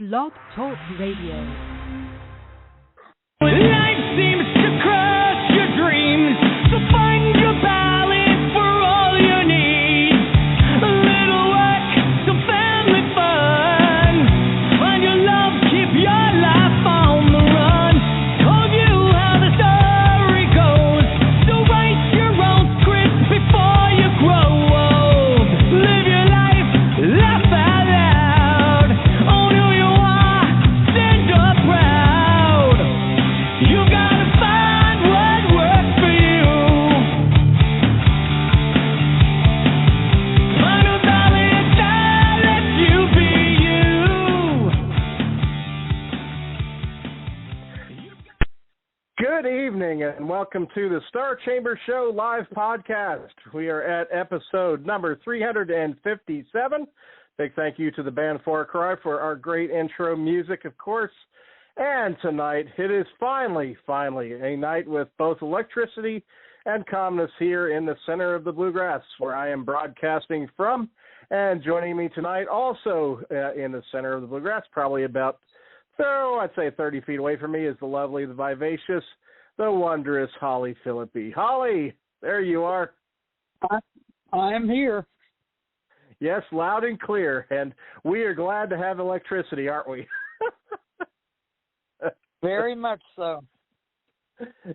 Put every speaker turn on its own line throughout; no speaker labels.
Blog Talk Radio.
Life seems to crush your dreams, so find your balance for all you need. A little work, some family fun. Find your love, keep your life on the run. Told you how the story goes, so write your own script before you grow old. Live your life, laugh out loud. Own who you are, stand up proud. You gotta find what works for you. Find a valley that lets you be you.
Good evening and welcome to the Star Chamber Show live podcast. We are at episode number 357. Big thank you to the band FarCry for our great intro music, of course. And tonight, it is finally a night with both electricity and calmness here in the center of the Bluegrass, where I am broadcasting from. And joining me tonight, also in the center of the Bluegrass, probably about, I'd say 30 feet away from me, is the lovely, the vivacious, the wondrous Holly Phillippe. Holly, there you are.
I'm here.
Yes, loud and clear. And we are glad to have electricity, aren't we?
Very much so.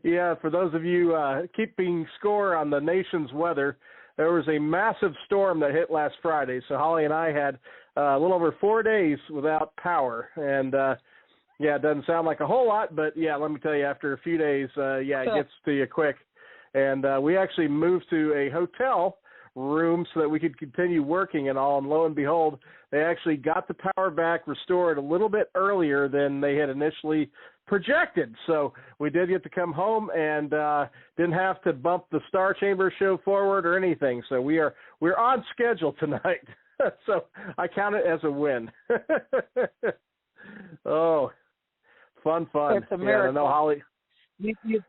Yeah, for those of you keeping score on the nation's weather, there was a massive storm that hit last Friday. So Holly and I had a little over 4 days without power. And, yeah, it doesn't sound like a whole lot, but, yeah, let me tell you, after a few days, it gets to you quick. And we actually moved to a hotel room so that we could continue working and all. And lo and behold, they actually got the power back restored a little bit earlier than they had initially projected. So we did get to come home and didn't have to bump the Star Chamber show forward or anything. So we're on schedule tonight. So I count it as a win. Oh, fun.
It's a miracle.
I know, Holly.
You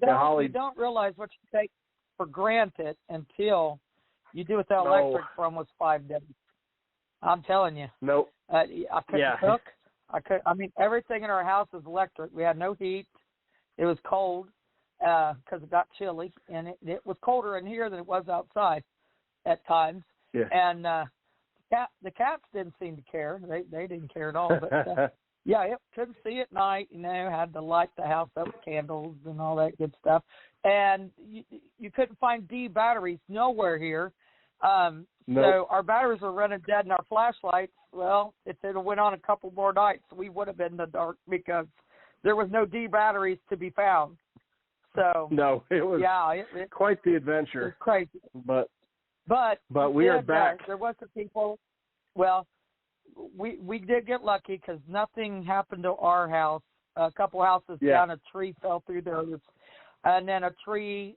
don't realize what you take for granted until you do without electric for almost 5 days. I'm telling you.
Nope.
I couldn't cook. Everything in our house is electric. We had no heat. It was cold because it got chilly, and it was colder in here than it was outside at times.
Yeah.
And the cats didn't seem to care. They didn't care at all. But yeah, it couldn't see at night. Had to light the house up with candles and all that good stuff. And you couldn't find D batteries nowhere here.
Nope.
So our batteries were running dead, and our flashlights, well, if it had went on a couple more nights, we would have been in the dark because there was no D batteries to be found. So
no, it was quite the adventure.
It was crazy.
But we are back.
There was some people. Well, we did get lucky because nothing happened to our house. A couple houses down, a tree fell through there, and then a tree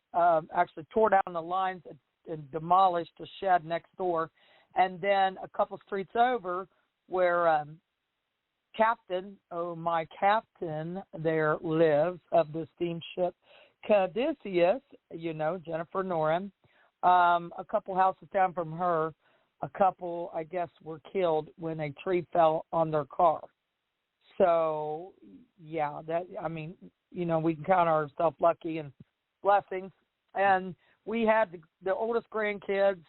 actually tore down the lines and demolished a shed next door. And then a couple streets over where my captain there lives of the steamship Caduceus, Jennifer Noren. A couple houses down from her, a couple, I guess, were killed when a tree fell on their car. So, yeah, we can count ourselves lucky and blessings. And we had the oldest grandkids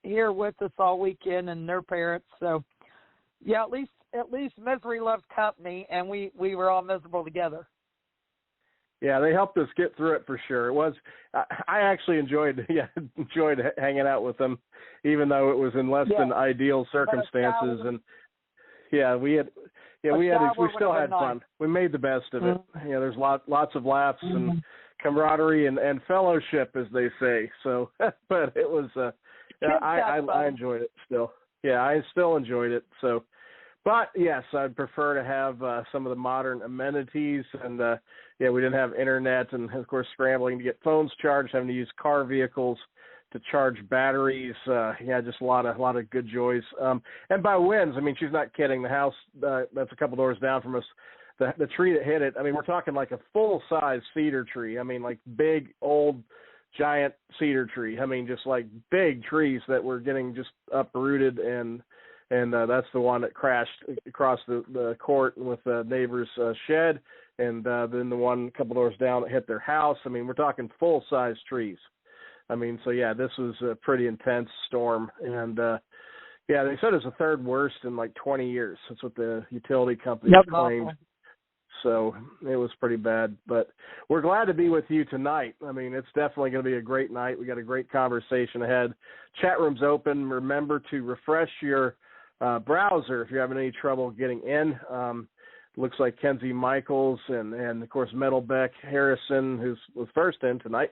here with us all weekend and their parents. So, yeah, at least misery loves company, and we were all miserable together.
Yeah, they helped us get through it for sure. It was I actually enjoyed hanging out with them, even though it was in less than ideal circumstances. And we still had fun. We made the best of it. There's lots of laughs and camaraderie and fellowship, as they say. So, but it was I enjoyed it still. Yeah, I still enjoyed it. So, but yes, I'd prefer to have some of the modern amenities. And we didn't have internet, and of course scrambling to get phones charged, having to use car vehicles to charge batteries. Just a lot of good joys. And by wins, she's not kidding. The house that's a couple doors down from us, the tree that hit it, we're talking like a full-size cedar tree. Like big, old, giant cedar tree. Just like big trees that were getting just uprooted and and that's the one that crashed across the court with the neighbor's shed, and then the one a couple doors down that hit their house. I mean, we're talking full-size trees. I mean, so yeah, this was a pretty intense storm, and yeah, they said it was the third worst in like 20 years. That's what the utility company claimed. So it was pretty bad, but we're glad to be with you tonight. I mean, it's definitely going to be a great night. We got a great conversation ahead. Chat room's open. Remember to refresh your browser if you're having any trouble getting in. Looks like Kenzie Michaels and of course Metalbeck Harrison, who was first in tonight,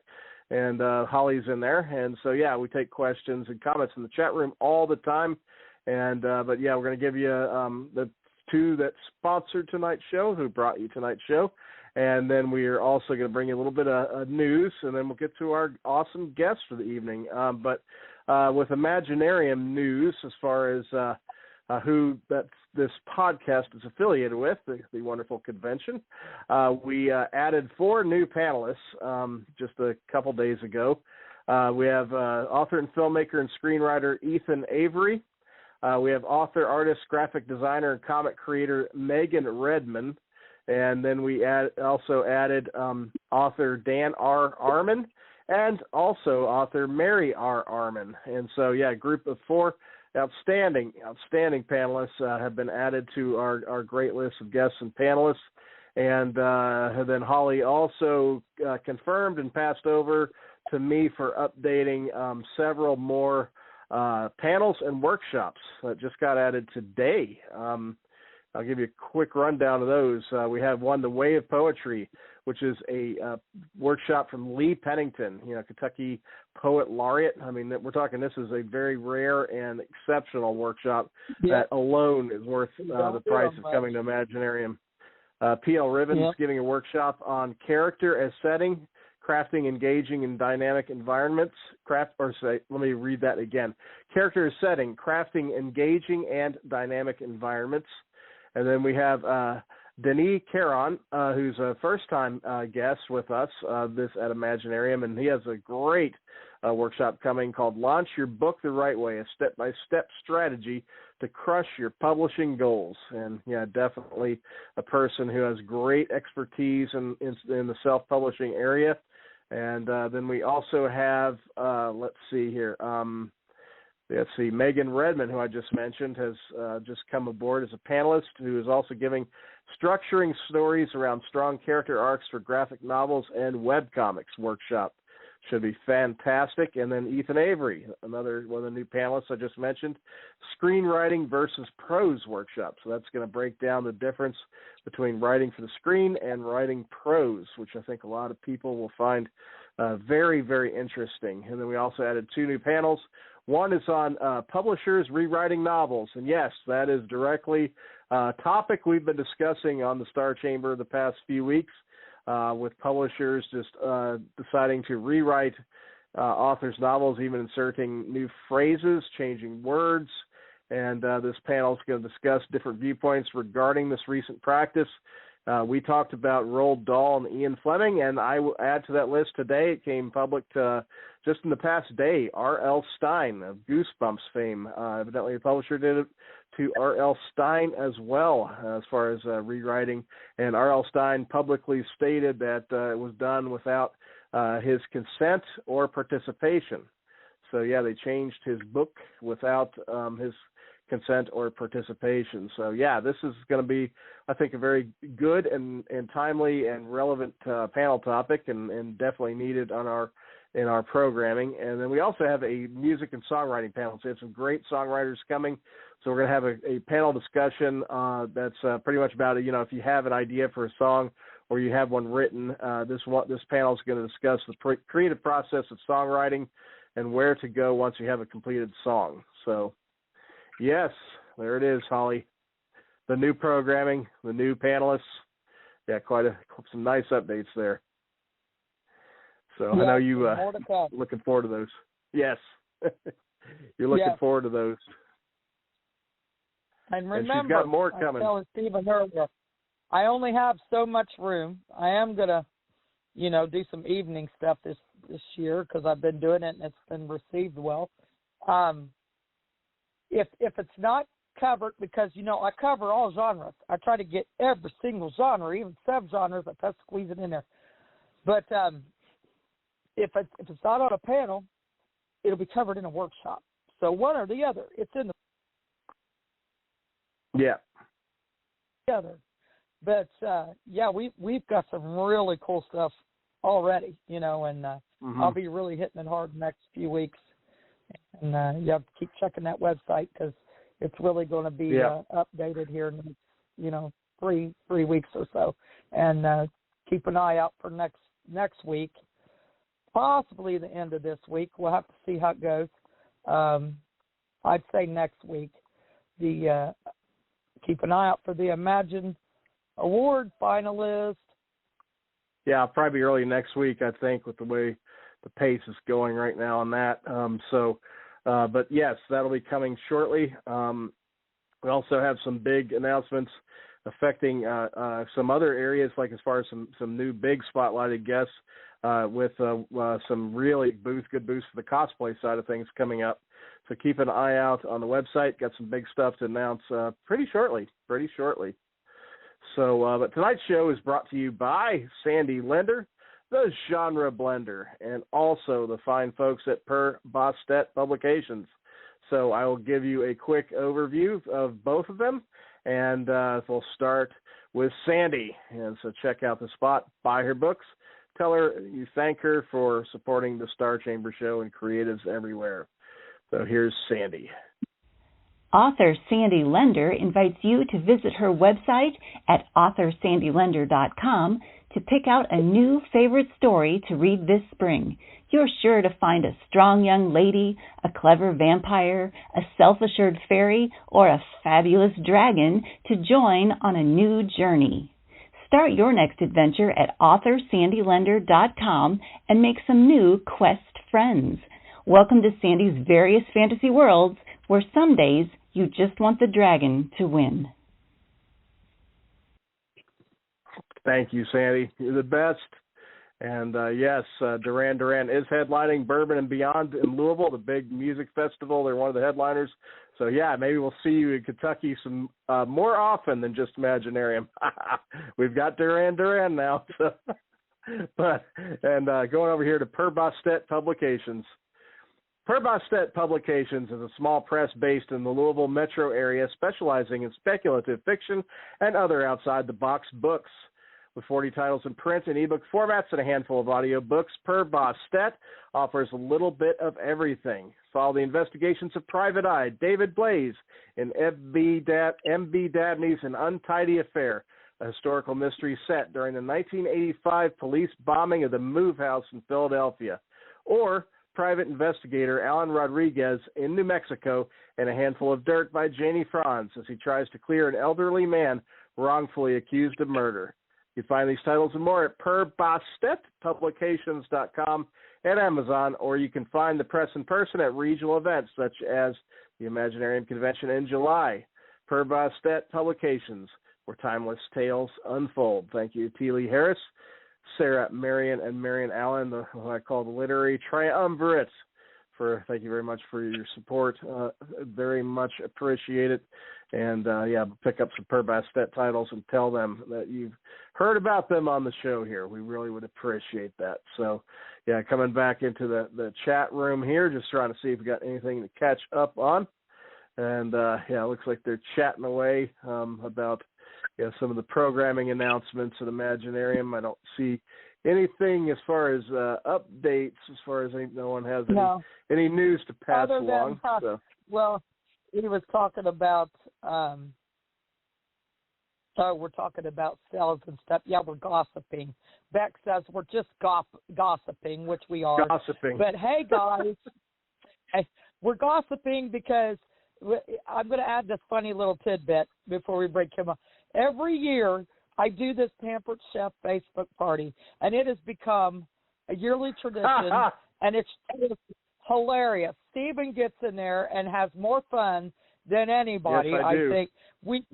and Holly's in there. And so yeah, we take questions and comments in the chat room all the time. And but yeah, we're going to give you the two that sponsored tonight's show, who brought you tonight's show, and then we are also going to bring you a little bit of news, and then we'll get to our awesome guest for the evening. But with Imaginarium news, as far as who this podcast is affiliated with, the wonderful convention, we added 4 new panelists just a couple days ago. We have author and filmmaker and screenwriter Ethan Avery. We have author, artist, graphic designer, and comic creator Megan Redman. And then we also added author Dan R. Arman and also author Mary R. Arman. And so, yeah, a group of 4 outstanding panelists have been added to our great list of guests and panelists. And then Holly also confirmed and passed over to me for updating several more panels and workshops that just got added today. I'll give you a quick rundown of those. We have one, The Way of Poetry, which is a workshop from Lee Pennington, Kentucky Poet Laureate. I mean, we're talking, this is a very rare and exceptional workshop that alone is worth the price of coming to Imaginarium. P.L. Ribbons giving a workshop on character as setting, crafting engaging and dynamic environments. Let me read that again. Character setting, crafting engaging and dynamic environments. And then we have Denis Caron, who's a first-time guest with us this at Imaginarium, and he has a great workshop coming called Launch Your Book the Right Way, a step-by-step strategy to crush your publishing goals. And yeah, definitely a person who has great expertise in the self-publishing area. And then we also have, Megan Redman, who I just mentioned, has just come aboard as a panelist, who is also giving Structuring Stories Around Strong Character Arcs for Graphic Novels and Webcomics workshop. Should be fantastic. And then Ethan Avery, another one of the new panelists I just mentioned, Screenwriting versus Prose workshop. So that's going to break down the difference between writing for the screen and writing prose, which I think a lot of people will find very, very interesting. And then we also added 2 new panels. One is on publishers rewriting novels. And yes, that is directly a topic we've been discussing on the Star Chamber the past few weeks. With publishers just deciding to rewrite authors' novels, even inserting new phrases, changing words. And this panel is going to discuss different viewpoints regarding this recent practice. We talked about Roald Dahl and Ian Fleming, and I will add to that list today. It came public just in the past day. R.L. Stine of Goosebumps fame. Evidently, the publisher did it to R.L. Stine as well, as far as rewriting. And R.L. Stine publicly stated that it was done without his consent or participation. So, yeah, they changed his book without his consent or participation. So, yeah, this is going to be, I think, a very good and timely and relevant panel topic, and definitely needed in our programming. And then we also have a music and songwriting panel. So we have some great songwriters coming. So we're going to have a panel discussion that's pretty much about, if you have an idea for a song or you have one written, this panel is going to discuss the creative process of songwriting and where to go once you have a completed song. So, yes, there it is, Holly. The new programming, the new panelists. Yeah, some nice updates there. So I know you looking forward to those. Yes, you're looking forward to those.
And remember,
she's got more coming.
I was telling Stephen earlier, I only have so much room. I am gonna, do some evening stuff this year because I've been doing it and it's been received well. If it's not covered because, I cover all genres. I try to get every single genre, even sub-genres. I try to squeeze it in there. But if it's not on a panel, it'll be covered in a workshop. So one or the other. It's in the other. But we've got some really cool stuff already, and I'll be really hitting it hard the next few weeks. And you have to keep checking that website because it's really going to be updated here in the next, 3 weeks or so. And keep an eye out for next week, possibly the end of this week. We'll have to see how it goes. I'd say next week. Keep an eye out for the Imagine Award finalist.
Yeah, probably early next week, I think, with the way the pace is going right now on that. But yes, that'll be coming shortly. We also have some big announcements affecting some other areas, like as far as some new big spotlighted guests with some really good boosts for the cosplay side of things coming up. So keep an eye out on the website. Got some big stuff to announce pretty shortly. So, but tonight's show is brought to you by Sandy Lender, the Genre Blender, and also the fine folks at Per Bostet Publications. So I will give you a quick overview of both of them, and we'll start with Sandy. And so check out the spot, buy her books, tell her you thank her for supporting the Star Chamber Show and creatives everywhere. So here's Sandy.
Author Sandy Lender invites you to visit her website at authorSandyLender.com to pick out a new favorite story to read this spring. You're sure to find a strong young lady, a clever vampire, a self-assured fairy, or a fabulous dragon to join on a new journey. Start your next adventure at authorSandyLender.com and make some new quest friends. Welcome to Sandy's various fantasy worlds, where some days you just want the dragon to win.
Thank you, Sandy. You're the best. And yes, Duran Duran is headlining Bourbon and Beyond in Louisville, the big music festival. They're one of the headliners. So yeah, maybe we'll see you in Kentucky some more often than just Imaginarium. We've got Duran Duran now. So. Going over here to Per Bostet Publications. Per Bostet Publications is a small press based in the Louisville metro area specializing in speculative fiction and other outside-the-box books. With 40 titles in print and ebook formats and a handful of audio books, Per Bostet offers a little bit of everything. Follow the investigations of Private Eye, David Blaze, and M.B. Dabney's An Untidy Affair, a historical mystery set during the 1985 police bombing of the Move House in Philadelphia. Or Private Investigator Alan Rodriguez in New Mexico and a Handful of Dirt by Janie Franz as he tries to clear an elderly man wrongfully accused of murder. You find these titles and more at perbostetpublications.com at Amazon, or you can find the press in person at regional events such as the Imaginarium Convention in July. Per Bostet Publications, where timeless tales unfold. Thank you, T. Lee Harris, Sarah Marion, and Marion Allen, what I call the literary triumvirate. Thank you very much for your support. Very much appreciate it. And pick up some Per Bostet titles and tell them that you've heard about them on the show here. We really would appreciate that. So, coming back into the chat room here, just trying to see if we got anything to catch up on. And it looks like they're chatting away about some of the programming announcements at Imaginarium. I don't see anything as far as updates, as far as no one has any news to pass along.
Well, he was talking about, we're talking about sales and stuff. Yeah, we're gossiping. Beck says we're just gossiping, which we are.
Gossiping.
But hey, guys, we're gossiping because I'm going to add this funny little tidbit before we break him up. Every year, I do this Pampered Chef Facebook party, and it has become a yearly tradition, and it's hilarious. Stephen gets in there and has more fun than anybody.
Yes, I do.
think we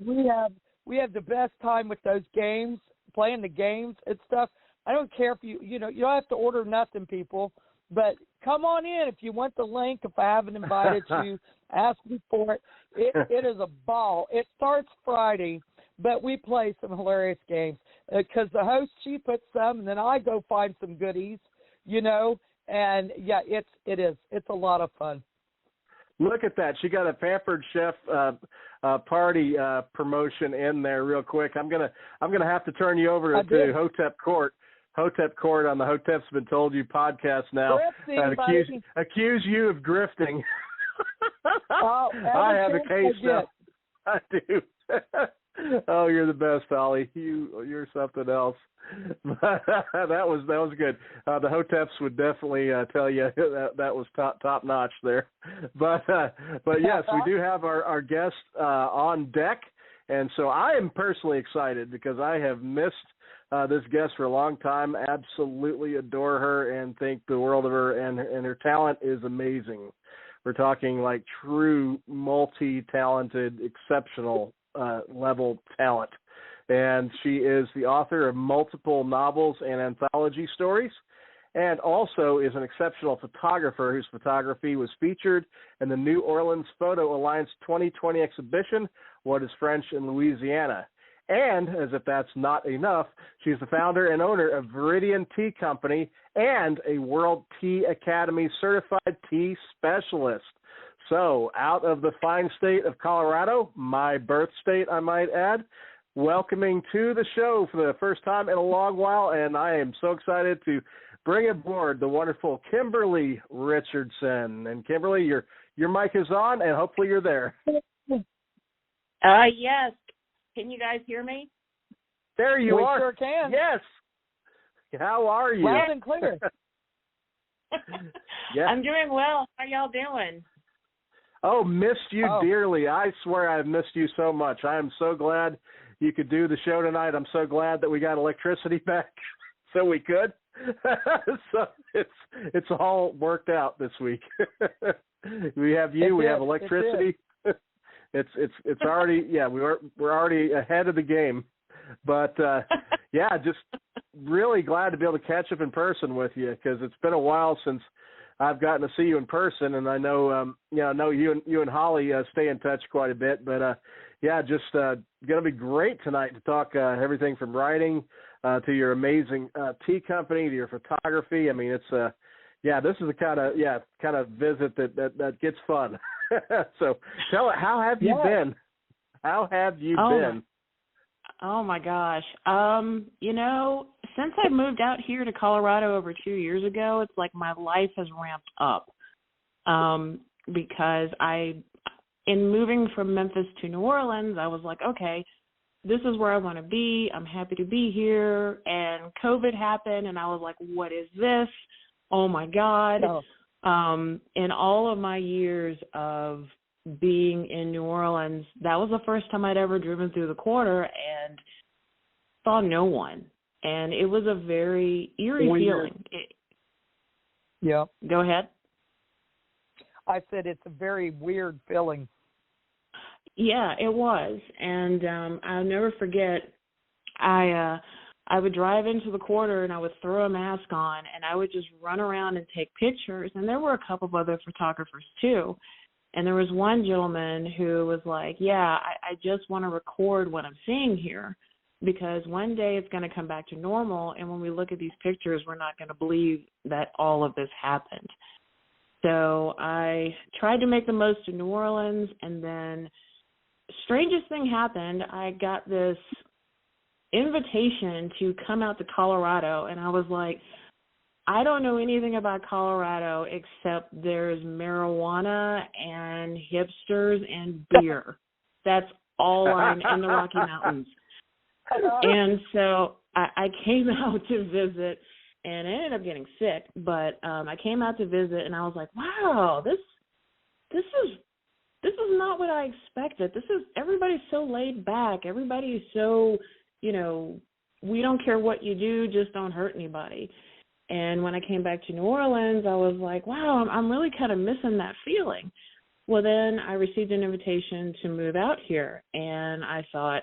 have the best time with those games, playing the games and stuff. I don't care if you don't have to order nothing, people. But come on in if you want the link. If I haven't invited you, ask me for it. It is a ball. It starts Friday, but we play some hilarious games because the host, she puts some, and then I go find some goodies, you know. And, yeah, it is. It's a lot of fun.
Look at that. She got a Pampered Chef party promotion in there real quick. I'm gonna have to turn you over to Hotep Court. Hotep Court on the Hotep's Been Told You podcast now. Accuse you of grifting. I have a case now. I do. Oh, you're the best, Holly. You're something else. that was good. The Hoteps would definitely tell you that was top notch there. But yes, we do have our guest on deck, and so I am personally excited because I have missed this guest for a long time. Absolutely adore her and think the world of her, and her talent is amazing. We're talking like true multi-talented, exceptional level talent. And she is the author of multiple novels and anthology stories, and also is an exceptional photographer whose photography was featured in the New Orleans Photo Alliance 2020 exhibition, What is French in Louisiana? And, as if that's not enough, she's the founder and owner of Viridian Tea Company and a World Tea Academy certified tea specialist. So, out of the fine state of Colorado, my birth state, I might add, welcoming to the show for the first time in a long while, and I am so excited to bring aboard the wonderful Kimberly Richardson. And Kimberly, your mic is on, and hopefully you're there.
Yes. Can you guys hear me?
There you are.
We sure can.
Yes. How are you?
Loud and clear.
Yeah.
I'm doing well. How y'all doing?
Oh, missed you dearly. I swear I've missed you so much. I am so glad you could do the show tonight. I'm so glad that we got electricity back so we could. So it's all worked out this week. We have you. We have electricity. It's already we're already ahead of the game. But just really glad to be able to catch up in person with you because it's been a while since I've gotten to see you in person, and I know you and Holly stay in touch quite a bit. But just going to be great tonight to talk everything from writing to your amazing tea company to your photography. I mean, it's this is the kind of visit that gets fun. So how have you been? How have you been?
Oh my gosh. Since I moved out here to Colorado over 2 years ago, it's like my life has ramped up. Because in moving from Memphis to New Orleans, I was like, okay, this is where I want to be. I'm happy to be here. And COVID happened, and I was like, what is this? Oh my God. In all of my years of being in New Orleans, that was the first time I'd ever driven through the quarter and saw no one. And it was a very eerie feeling. Go ahead.
I said it's a very weird feeling.
Yeah, it was. And I'll never forget, I would drive into the quarter and I would throw a mask on and I would just run around and take pictures. And there were a couple of other photographers too. And there was one gentleman who was like, I just want to record what I'm seeing here because one day it's going to come back to normal. And when we look at these pictures, we're not going to believe that all of this happened. So I tried to make the most of New Orleans. And then strangest thing happened. I got this invitation to come out to Colorado. And I was like, I don't know anything about Colorado except there's marijuana and hipsters and beer. That's all I'm in the Rocky Mountains. And so I came out to visit, and I ended up getting sick. But I came out to visit, and I was like, wow, this is not what I expected. Everybody's so laid back. Everybody's so, we don't care what you do, just don't hurt anybody. And when I came back to New Orleans, I was like, wow, I'm really kind of missing that feeling. Well, then I received an invitation to move out here, and I thought,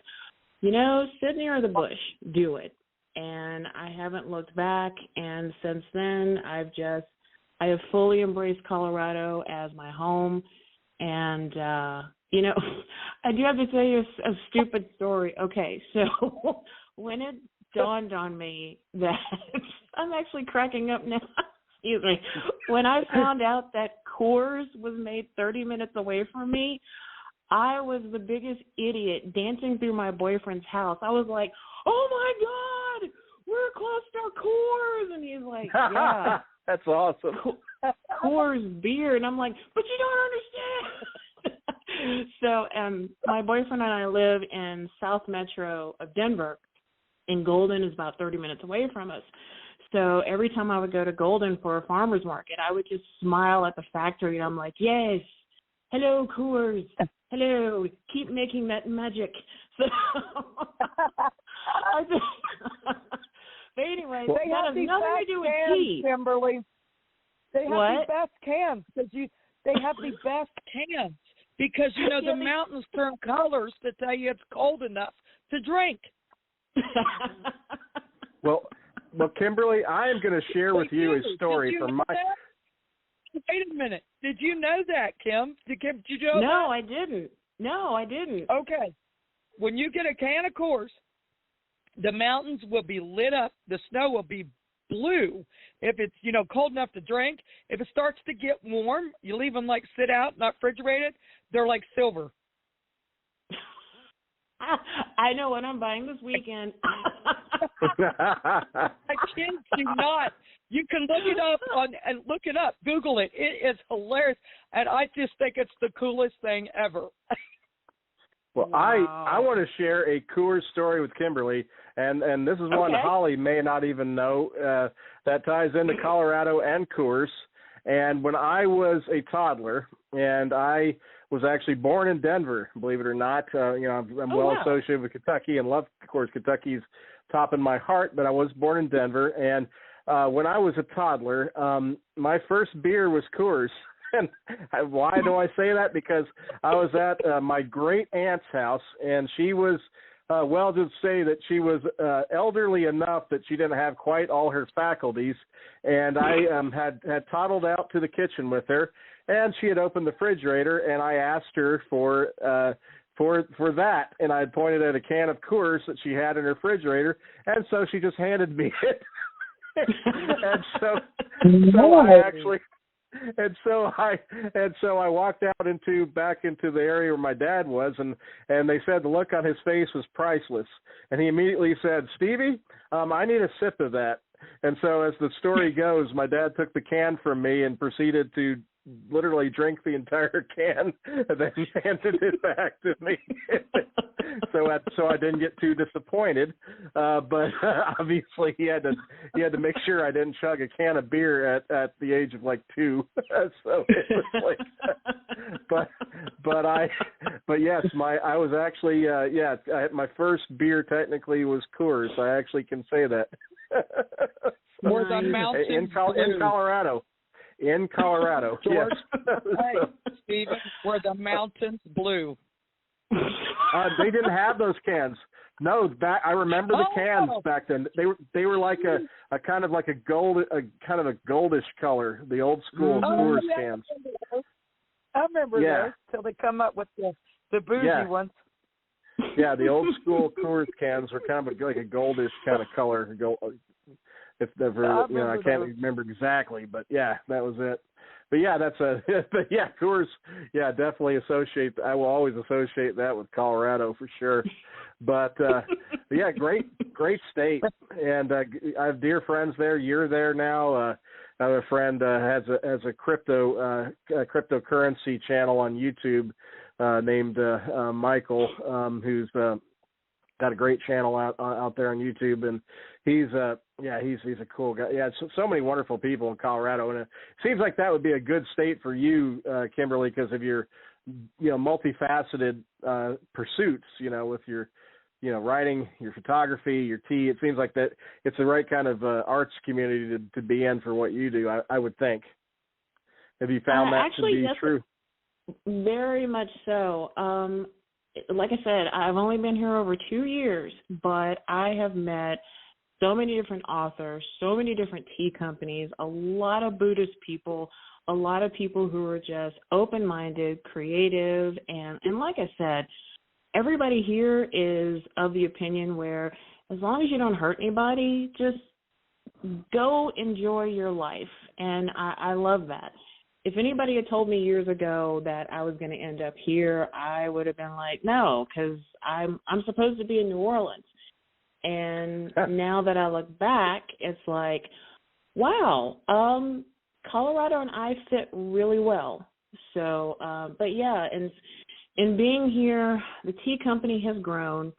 sit near the bush, do it. And I haven't looked back, and since then, I've just I have fully embraced Colorado as my home. And, you know, I do have to tell you a stupid story. Okay, so when it dawned on me that I'm actually cracking up now. Excuse me. When I found out that Coors was made 30 minutes away from me, I was the biggest idiot dancing through my boyfriend's house. I was like, oh, my God, we're close to Coors. And he's like, yeah.
That's awesome.
Coors beer. And I'm like, but you don't understand. So my boyfriend and I live in South Metro of Denver, and Golden is about 30 minutes away from us. So every time I would go to Golden for a farmer's market, I would just smile at the factory, and I'm like, yes, hello, Coors, hello, keep making that magic. So I just, but anyway,
they
that has nothing to do with tea.
Kimberly. They have
What?
the best cans they have the best cans because, you know, the mountains turn colors to tell you it's cold enough to drink.
Well, Kimberly, I am going to share with you a story from my.
Wait a minute. Did you know that, Kim? Did you know that?
No, I didn't.
Okay. When you get a can of Coors, the mountains will be lit up. The snow will be blue if it's, you know, cold enough to drink. If it starts to get warm, you leave them like sit out, not refrigerated, they're like silver.
I know what I'm buying this weekend.
I kid you not. You can look it up look it up. Google it. It is hilarious, and I just think it's the coolest thing ever.
Well, wow. I want to share a Coors story with Kimberly, and this is one Holly may not even know that ties into Colorado and Coors. And when I was a toddler, and I was actually born in Denver, believe it or not, you know, I'm well associated with Kentucky and love, of course, Kentucky's top in my heart, but I was born in Denver. And when I was a toddler, my first beer was Coors. And why do I say that? Because I was at my great aunt's house, and she was, well, just say that she was elderly enough that she didn't have quite all her faculties. And I had toddled out to the kitchen with her, and she had opened the refrigerator, and I asked her for that, and I had pointed at a can of Coors that she had in her refrigerator, and so she just handed me it. And so I actually. And so I walked out back into the area where my dad was, and they said the look on his face was priceless. And he immediately said, "Stevie, I need a sip of that." And so as the story goes, my dad took the can from me and proceeded to literally drink the entire can, and then handed it back to me. So I didn't get too disappointed, but obviously he had to make sure I didn't chug a can of beer at the age of like 2. So it was like, but yes, I was actually my first beer technically was Coors. I actually can say that.
More than mountains
in Colorado. In Colorado, yes.
Hey, Stephen, were the mountains blue?
They didn't have those cans. No, I remember the cans back then. They were like a kind of like a goldish color, the old school Coors cans.
I remember those till they come up with the bougie ones.
Yeah, the old school Coors cans were kind of like a goldish kind of color. If ever, I can't remember exactly, but yeah, that was it. But yeah, Coors, definitely associate. I will always associate that with Colorado for sure. But yeah, great state, and I have dear friends there. You're there now. I have a friend has a cryptocurrency channel on YouTube named Michael, who's got a great channel out there on YouTube, and he's a cool guy. Yeah, so many wonderful people in Colorado, and it seems like that would be a good state for you, Kimberly, because of your, multifaceted pursuits. With your, writing, your photography, your tea. It seems like that it's the right kind of arts community to be in for what you do. I would think. Have you found that to be true?
Very much so. Like I said, I've only been here over 2 years, but I have met so many different authors, so many different tea companies, a lot of Buddhist people, a lot of people who are just open-minded, creative, and like I said, everybody here is of the opinion where as long as you don't hurt anybody, just go enjoy your life. And I love that. If anybody had told me years ago that I was going to end up here, I would have been like, no, because I'm supposed to be in New Orleans. And now that I look back, it's like, wow, Colorado and I fit really well. So, but yeah, and in being here, the tea company has grown,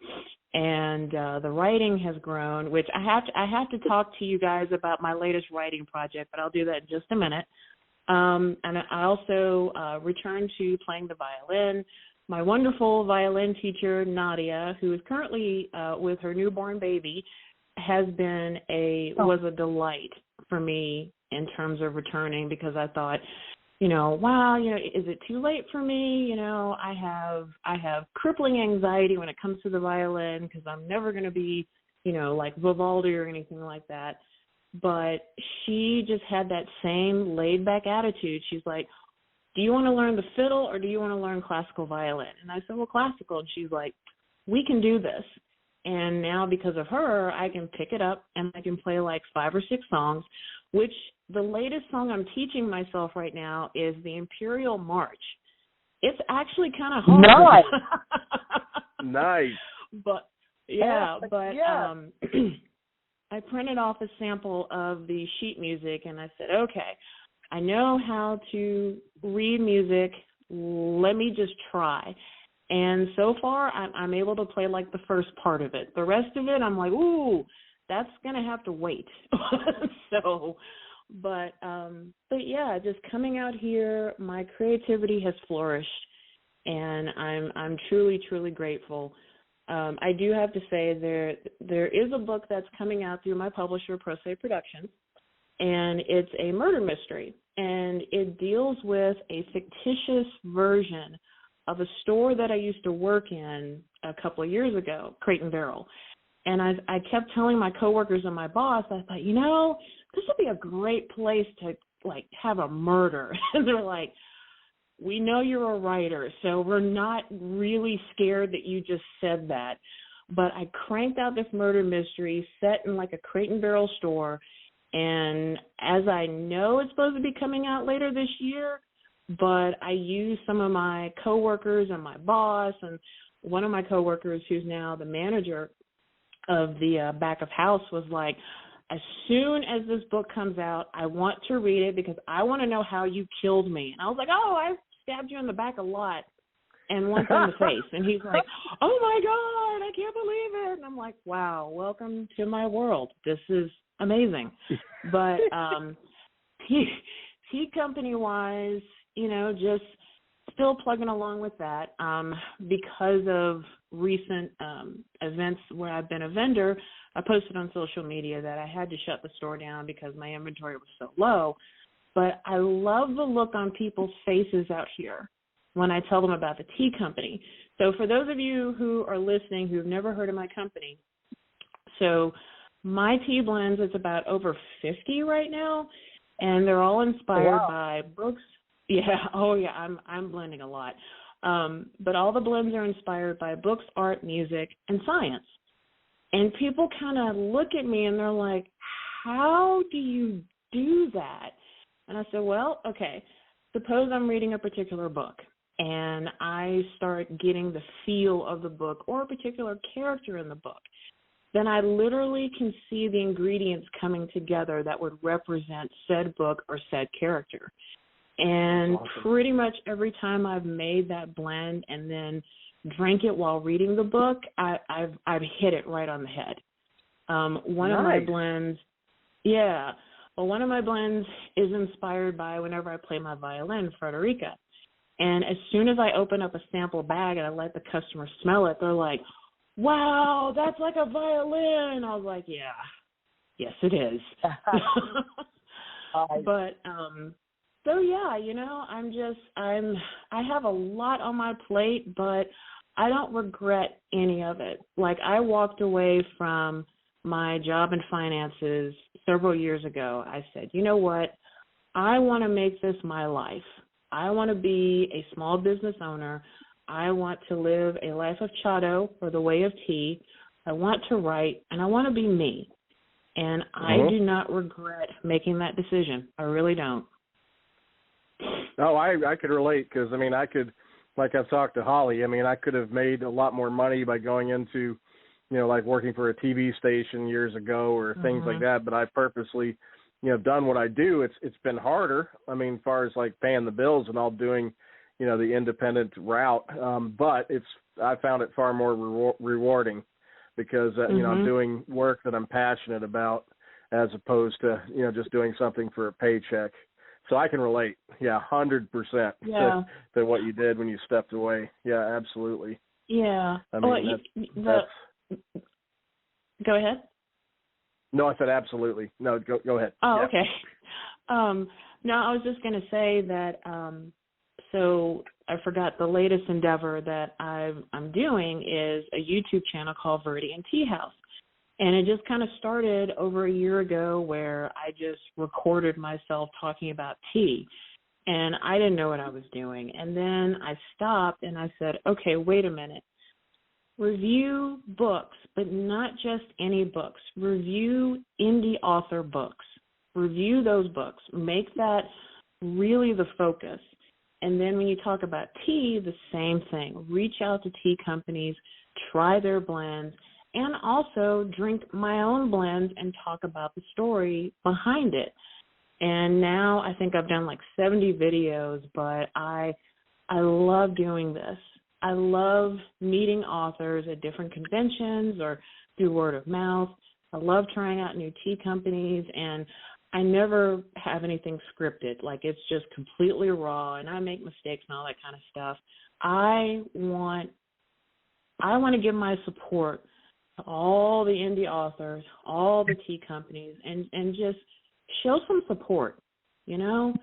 and the writing has grown. Which I have to talk to you guys about my latest writing project, but I'll do that in just a minute. And I also returned to playing the violin. My wonderful violin teacher, Nadia, who is currently with her newborn baby, was a delight for me in terms of returning, because I thought, wow, is it too late for me? I have crippling anxiety when it comes to the violin, because I'm never going to be, like Vivaldi or anything like that. But she just had that same laid-back attitude. She's like, do you want to learn the fiddle or do you want to learn classical violin? And I said, well, classical. And she's like, we can do this. And now because of her, I can pick it up and I can play like 5 or 6 songs, which the latest song I'm teaching myself right now is the Imperial March. It's actually kind of hard.
Nice.
But I printed off a sample of the sheet music and I said, okay, I know how to read music. Let me just try. And so far, I'm able to play like the first part of it. The rest of it, I'm like, ooh, that's going to have to wait. But yeah, just coming out here, my creativity has flourished, and I'm truly, truly grateful. I do have to say there is a book that's coming out through my publisher, Pro Se Productions, and it's a murder mystery, and it deals with a fictitious version of a store that I used to work in a couple of years ago, Crate and Barrel. And I kept telling my coworkers and my boss, I thought, this would be a great place to, like, have a murder. And they're like, we know you're a writer, so we're not really scared that you just said that. But I cranked out this murder mystery set in, like, a Crate and Barrel store. And as I know it's supposed to be coming out later this year, but I used some of my coworkers and my boss, and one of my coworkers who's now the manager of the back of house was like, as soon as this book comes out, I want to read it because I want to know how you killed me. And I was like, oh, I stabbed you in the back a lot and once in the face. And he's like, oh, my God, I can't believe it. And I'm like, wow, welcome to my world. This is amazing. But tea company-wise, just still plugging along with that because of recent events where I've been a vendor. I posted on social media that I had to shut the store down because my inventory was so low. But I love the look on people's faces out here when I tell them about the tea company. So for those of you who are listening who have never heard of my company, so my tea blends, it's about over 50 right now, and they're all inspired by books. Yeah, I'm blending a lot. But all the blends are inspired by books, art, music, and science. And people kind of look at me and they're like, how do you do that? And I said, well, okay, suppose I'm reading a particular book and I start getting the feel of the book or a particular character in the book. Then I literally can see the ingredients coming together that would represent said book or said character. And pretty much every time I've made that blend and then drank it while reading the book, I've hit it right on the head. One of my blends is inspired by whenever I play my violin, Frederica. And as soon as I open up a sample bag and I let the customer smell it, they're like, wow, that's like a violin. I was like, yeah, yes, it is. But, so yeah, I have a lot on my plate, but I don't regret any of it. Like, I walked away from my job in finances several years ago, I said, you know what? I want to make this my life. I want to be a small business owner. I want to live a life of Chado, or the way of tea. I want to write, and I want to be me. And I do not regret making that decision. I really don't.
No, I could relate, because, I mean, I could, like I've talked to Holly, I mean, I could have made a lot more money by going into, you know, like working for a TV station years ago or things like that, but I purposely, you know, done what I do. It's been harder, I mean, as far as like paying the bills and all, doing, you know, the independent route, but I found it far more rewarding, because, you know, I'm doing work that I'm passionate about, as opposed to, you know, just doing something for a paycheck. So I can relate, 100% to what you did when you stepped away. Yeah, absolutely.
Yeah.
I mean,
go ahead.
No, I said absolutely. No, go ahead.
Oh, okay. No, I was just going to say that, so I forgot, the latest endeavor that I'm doing is a YouTube channel called Viridian Tea House. And it just kind of started over a year ago, where I just recorded myself talking about tea. And I didn't know what I was doing. And then I stopped and I said, okay, wait a minute. Review books, but not just any books. Review indie author books. Review those books. Make that really the focus. And then when you talk about tea, the same thing. Reach out to tea companies, try their blends, and also drink my own blends and talk about the story behind it. And now I think I've done like 70 videos, but I love doing this. I love meeting authors at different conventions or through word of mouth. I love trying out new tea companies, and I never have anything scripted. Like, it's just completely raw, and I make mistakes and all that kind of stuff. I want to give my support to all the indie authors, all the tea companies, and just show some support, you know?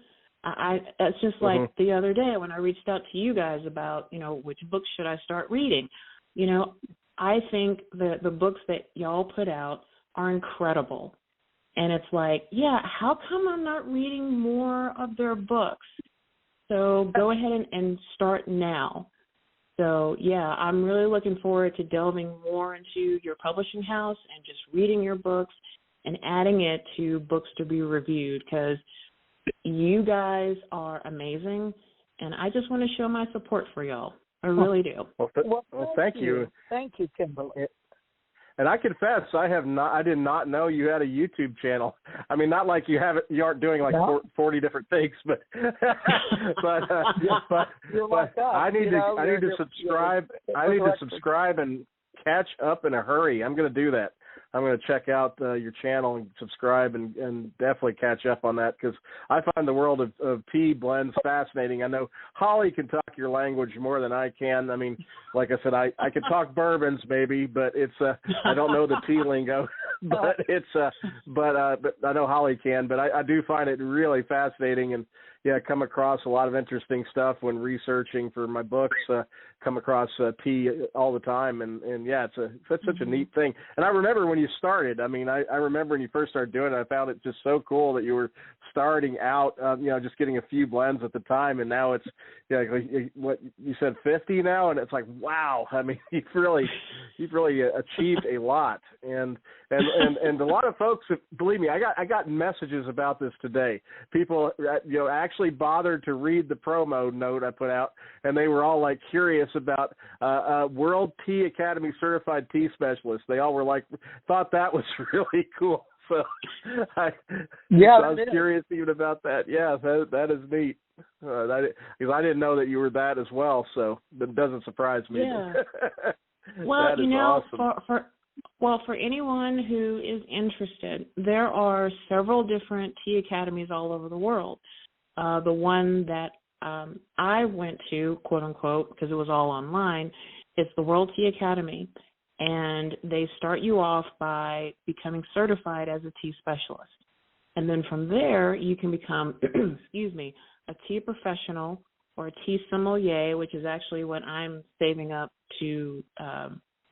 It's just like the other day when I reached out to you guys about, you know, which books should I start reading. You know, I think that the books that y'all put out are incredible. And it's like, how come I'm not reading more of their books? So go ahead and start now. So, I'm really looking forward to delving more into your publishing house and just reading your books and adding it to books to be reviewed, because you guys are amazing, and I just want to show my support for y'all. I really do.
Well, thank you.
Thank you, Kimberly.
And I confess, I did not know you had a YouTube channel. I mean, not like you aren't doing like 40 different things, but I need to subscribe. I need to subscribe and catch up in a hurry. I'm going to do that. I'm going to check out your channel and subscribe and definitely catch up on that, because I find the world of tea blends fascinating. I know Holly can talk your language more than I can. I mean, like I said, I can talk bourbons maybe, but it's I don't know the tea lingo. But but I know Holly can. But I do find it really fascinating, and come across a lot of interesting stuff when researching for my books. Come across tea all the time, and it's such a neat thing. And I remember when you started. I mean, I remember when you first started doing it. I found it just so cool that you were starting out, just getting a few blends at the time, and now it's what you said, 50 now, and it's like, wow. I mean, you've really achieved a lot, and a lot of folks, believe me, I got messages about this today. People actually bothered to read the promo note I put out, and they were all like curious about World Tea Academy certified tea specialist. They all were like, thought that was really cool. So I was curious even about that. Yeah, that is neat. Because I didn't know that you were that as well, so that doesn't surprise me.
Yeah. Well,
awesome.
for anyone who is interested, there are several different tea academies all over the world. The one that I went to, quote unquote, because it was all online, it's the World Tea Academy. And they start you off by becoming certified as a tea specialist. And then from there, you can become, a tea professional or a tea sommelier, which is actually what I'm saving up to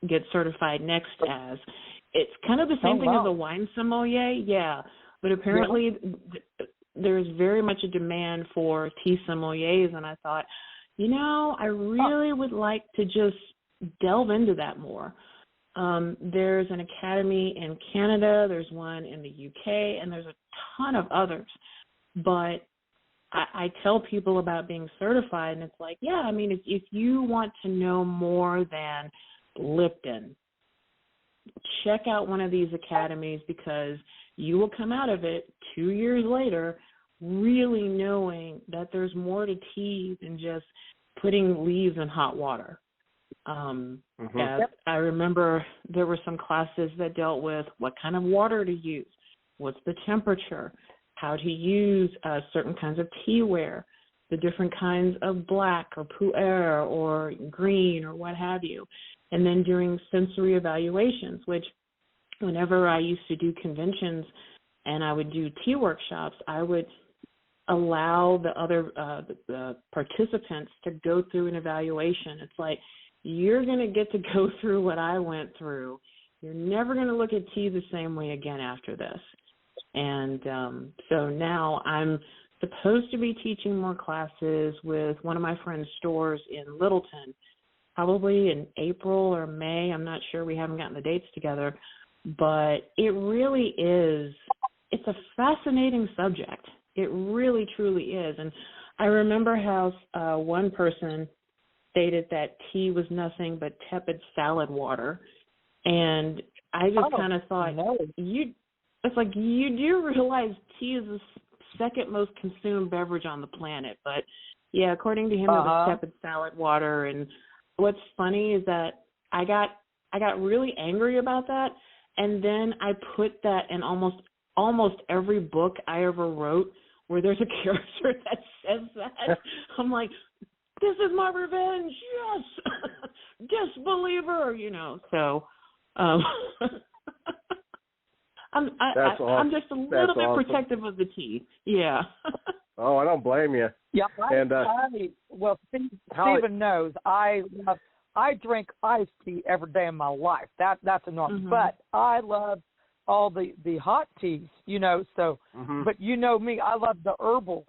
get certified next as. it's kind of the same thing
wow.
as a wine sommelier, yeah. But apparently there's very much a demand for tea sommeliers, and I thought, I really would like to just delve into that more. There's an academy in Canada, there's one in the UK, and there's a ton of others. But I tell people about being certified, and it's like, yeah, I mean, if you want to know more than Lipton, check out one of these academies, because you will come out of it 2 years later really knowing that there's more to tea than just putting leaves in hot water. I remember there were some classes that dealt with what kind of water to use, what's the temperature, how to use certain kinds of teaware, the different kinds of black or pu'er or green or what have you. And then during sensory evaluations, which whenever I used to do conventions and I would do tea workshops, I would allow the other the participants to go through an evaluation. It's like, you're going to get to go through what I went through. You're never going to look at tea the same way again after this. And so now I'm supposed to be teaching more classes with one of my friend's stores in Littleton, probably in April or May. I'm not sure. We haven't gotten the dates together. But it really is, it's a fascinating subject. It really, truly is. And I remember how one person stated that tea was nothing but tepid salad water. And I just kind of thought, it's like, you do realize tea is the second most consumed beverage on the planet. But, yeah, according to him, it was tepid salad water. And what's funny is that I got really angry about that. And then I put that in almost every book I ever wrote where there's a character that says that. I'm like, this is my revenge, yes, disbeliever, So I'm just a little bit
awesome.
protective of the tea. Yeah.
Oh, I don't blame you.
Yeah,
Holly,
Stephen knows I drink iced tea every day of my life. That's enormous.
Mm-hmm.
But I love all the hot teas, So, but you know me, I love the herbal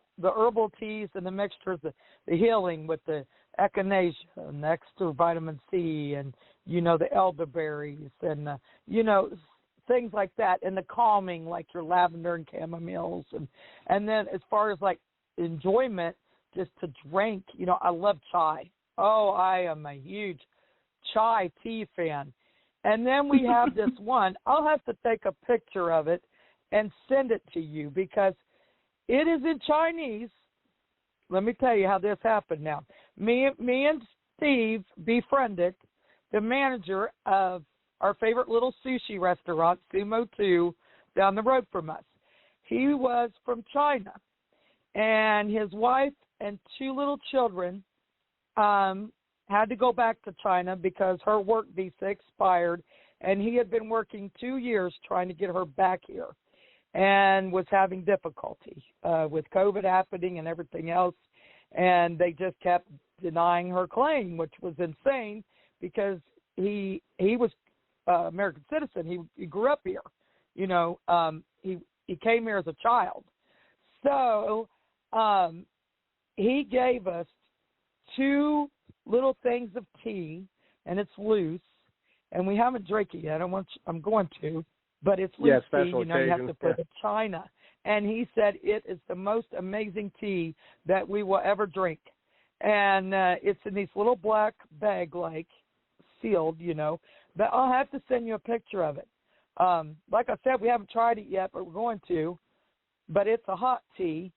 teas and the mixtures, the healing with the echinacea and the extra vitamin C, and the elderberries and things like that, and the calming like your lavender and chamomiles, and then as far as like enjoyment, just to drink, I love chai. Oh, I am a huge chai tea fan. And then we have this one. I'll have to take a picture of it and send it to you because it is in Chinese. Let me tell you how this happened now. Me and Steve befriended the manager of our favorite little sushi restaurant, Sumo 2, down the road from us. He was from China, and his wife and 2 little children had to go back to China because her work visa expired, and he had been working 2 years trying to get her back here and was having difficulty with COVID happening and everything else, and they just kept denying her claim, which was insane because he was American citizen. He grew up here. He came here as a child. So he gave us 2 little things of tea, and it's loose, and we haven't drank it yet. I'm going to, but it's loose tea. You have to put it in China. And he said it is the most amazing tea that we will ever drink. And it's in these little black bag, like sealed, But I'll have to send you a picture of it. Like I said, we haven't tried it yet, but we're going to. But it's a hot tea.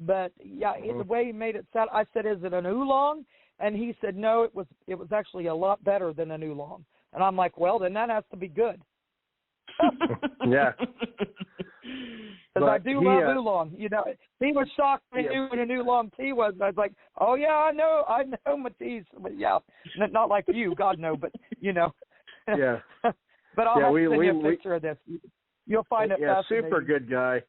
But yeah, the way he made it sound, I said, "Is it an oolong?" And he said, "No, it was actually a lot better than an oolong." And I'm like, "Well, then that has to be good."
Yeah.
Because I do love oolong. He was shocked when he knew what an oolong tea was. And I was like, "Oh yeah, I know my teas." But yeah, not like you, God no, but
Yeah.
But I'll have to send you a picture of this. You'll find it fascinating.
Super good guy.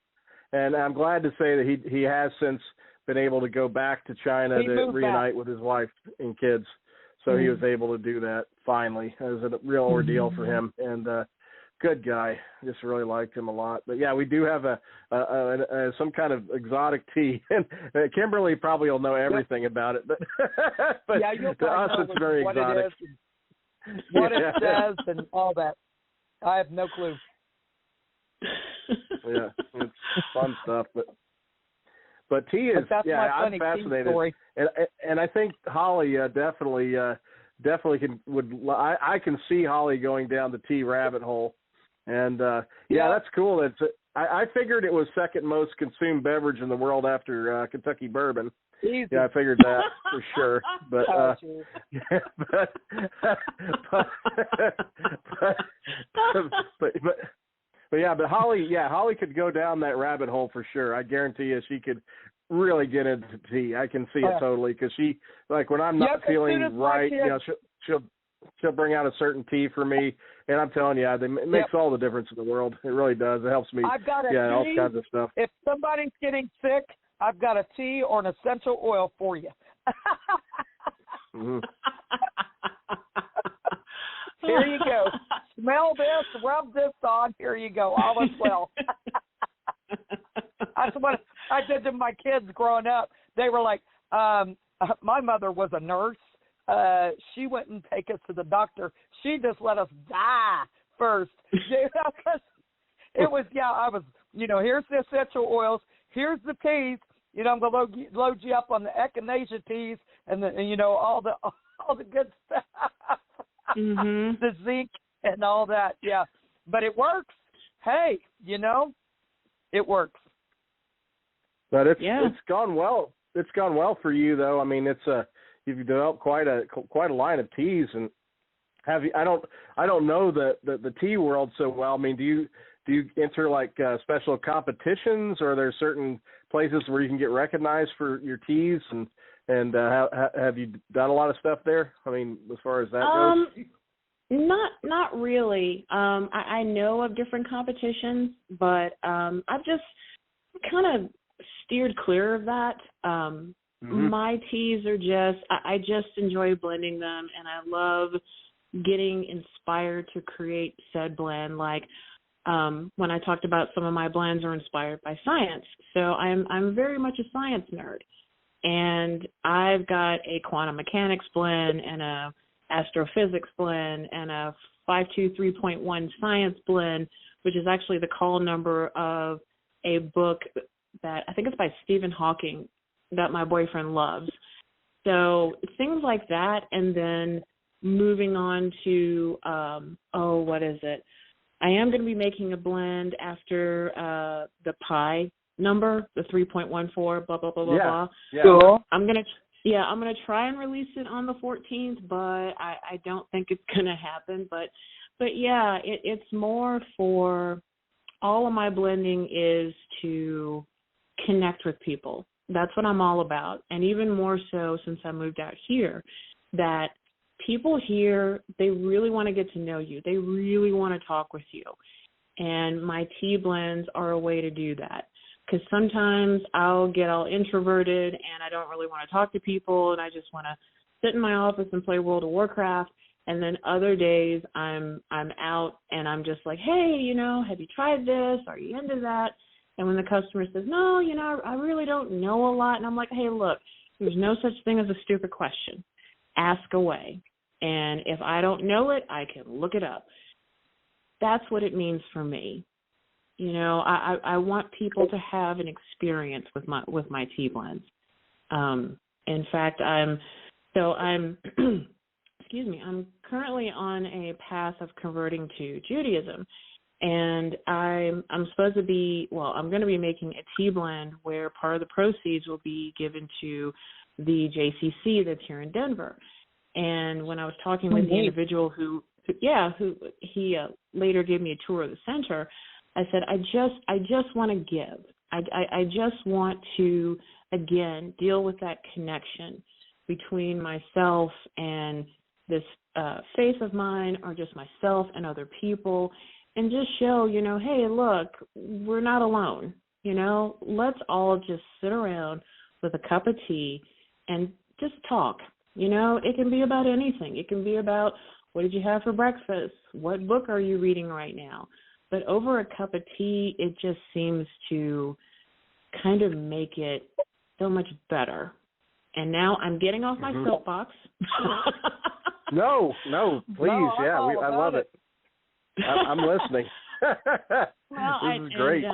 And I'm glad to say that he has since been able to go back to China to reunite with his wife and kids. So he was able to do that finally. It was a real ordeal for him. And good guy. Just really liked him a lot. But yeah, we do have a some kind of exotic tea, and Kimberly probably will know everything about it. But but
yeah, you'll
to us,
know
it's very
what
exotic.
it is, what it says, and all that. I have no clue.
Yeah, it's fun stuff. But tea is, I'm fascinated, and I think Holly definitely I can see Holly going down the tea rabbit hole, and that's cool. I figured it was second most consumed beverage in the world after Kentucky bourbon.
Easy.
Yeah, I figured that for sure. But but Holly could go down that rabbit hole for sure. I guarantee you, she could really get into tea. I can see it totally, because she, like, when I'm not feeling right, she'll bring out a certain tea for me, and I'm telling you, it makes all the difference in the world. It really does. It helps me.
I've got a tea.
All kinds of stuff.
If somebody's getting sick, I've got a tea or an essential oil for you.
Mm-hmm.
Here you go. Smell this, rub this on. Here you go. All is well. That's what I did to my kids growing up. They were like, my mother was a nurse. She wouldn't take us to the doctor. She just let us die first. It was, I was, here's the essential oils. Here's the teas. I'm going to load you up on the echinacea teas and all the good stuff.
Mm-hmm.
The zinc and all that. Yeah. But it works. Hey, it works.
But it's gone well. It's gone well for you, though. I mean, you've developed quite a line of teas, and I don't know the tea world so well. I mean, do you enter like special competitions, or are there certain places where you can get recognized for your teas, and have you done a lot of stuff there? I mean, as far as that goes.
Not really. I know of different competitions, but I've just kind of steered clear of that. My teas are I just enjoy blending them, and I love getting inspired to create said blend. Like when I talked about some of my blends are inspired by science, so I'm very much a science nerd, and I've got a quantum mechanics blend and a astrophysics blend and a 523.1 science blend, which is actually the call number of a book that I think it's by Stephen Hawking that my boyfriend loves. So things like that, and then moving on to what is it? I am going to be making a blend after the pi number, the 3.14, blah blah blah blah blah.
Yeah.
Cool.
I'm gonna try and release it on the 14th, but I don't think it's gonna happen. But yeah, it's more for all of my blending is to connect with people. That's what I'm all about. And even more so since I moved out here, that people here, they really want to get to know you. They really want to talk with you. And my tea blends are a way to do that. Because sometimes I'll get all introverted and I don't really want to talk to people, and I just want to sit in my office and play World of Warcraft. And then other days I'm out and I'm just like, hey, have you tried this? Are you into that? And when the customer says, no, I really don't know a lot. And I'm like, hey, look, there's no such thing as a stupid question. Ask away. And if I don't know it, I can look it up. That's what it means for me. I want people to have an experience with my tea blends. In fact, I'm excuse me, I'm currently on a path of converting to Judaism. And I'm supposed to be, I'm going to be making a tea blend where part of the proceeds will be given to the JCC that's here in Denver. And when I was talking with the individual who he later gave me a tour of the center, I said, I just want to give. I just want to, again, deal with that connection between myself and this faith of mine, or just myself and other people. And just show, hey, look, we're not alone. Let's all just sit around with a cup of tea and just talk. It can be about anything. It can be about What did you have for breakfast? What book are you reading right now? But over a cup of tea, it just seems to kind of make it so much better. And now I'm getting off my soapbox.
No, please.
No,
I love it. I'm listening. This is great.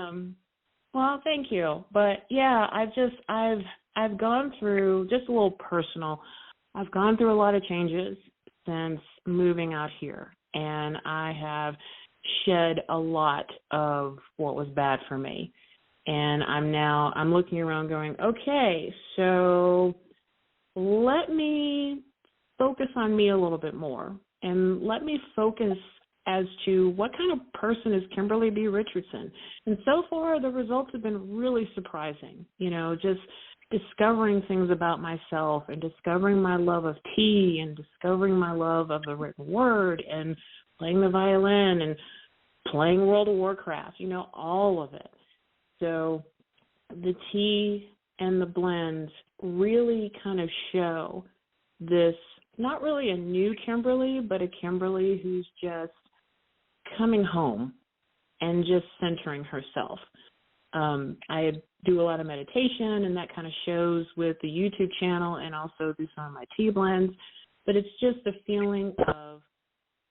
Well, thank you. But yeah, I've gone through, just a little personal, I've gone through a lot of changes since moving out here, and I have shed a lot of what was bad for me. And I'm looking around going, okay, so let me focus on me a little bit more, and let me focus as to what kind of person is Kimberly B. Richardson. And so far, the results have been really surprising, just discovering things about myself and discovering my love of tea and discovering my love of the written word and playing the violin and playing World of Warcraft, all of it. So the tea and the blends really kind of show this, not really a new Kimberly, but a Kimberly who's just coming home and just centering herself. I do a lot of meditation, and that kind of shows with the YouTube channel and also through some of my tea blends. But it's just a feeling of,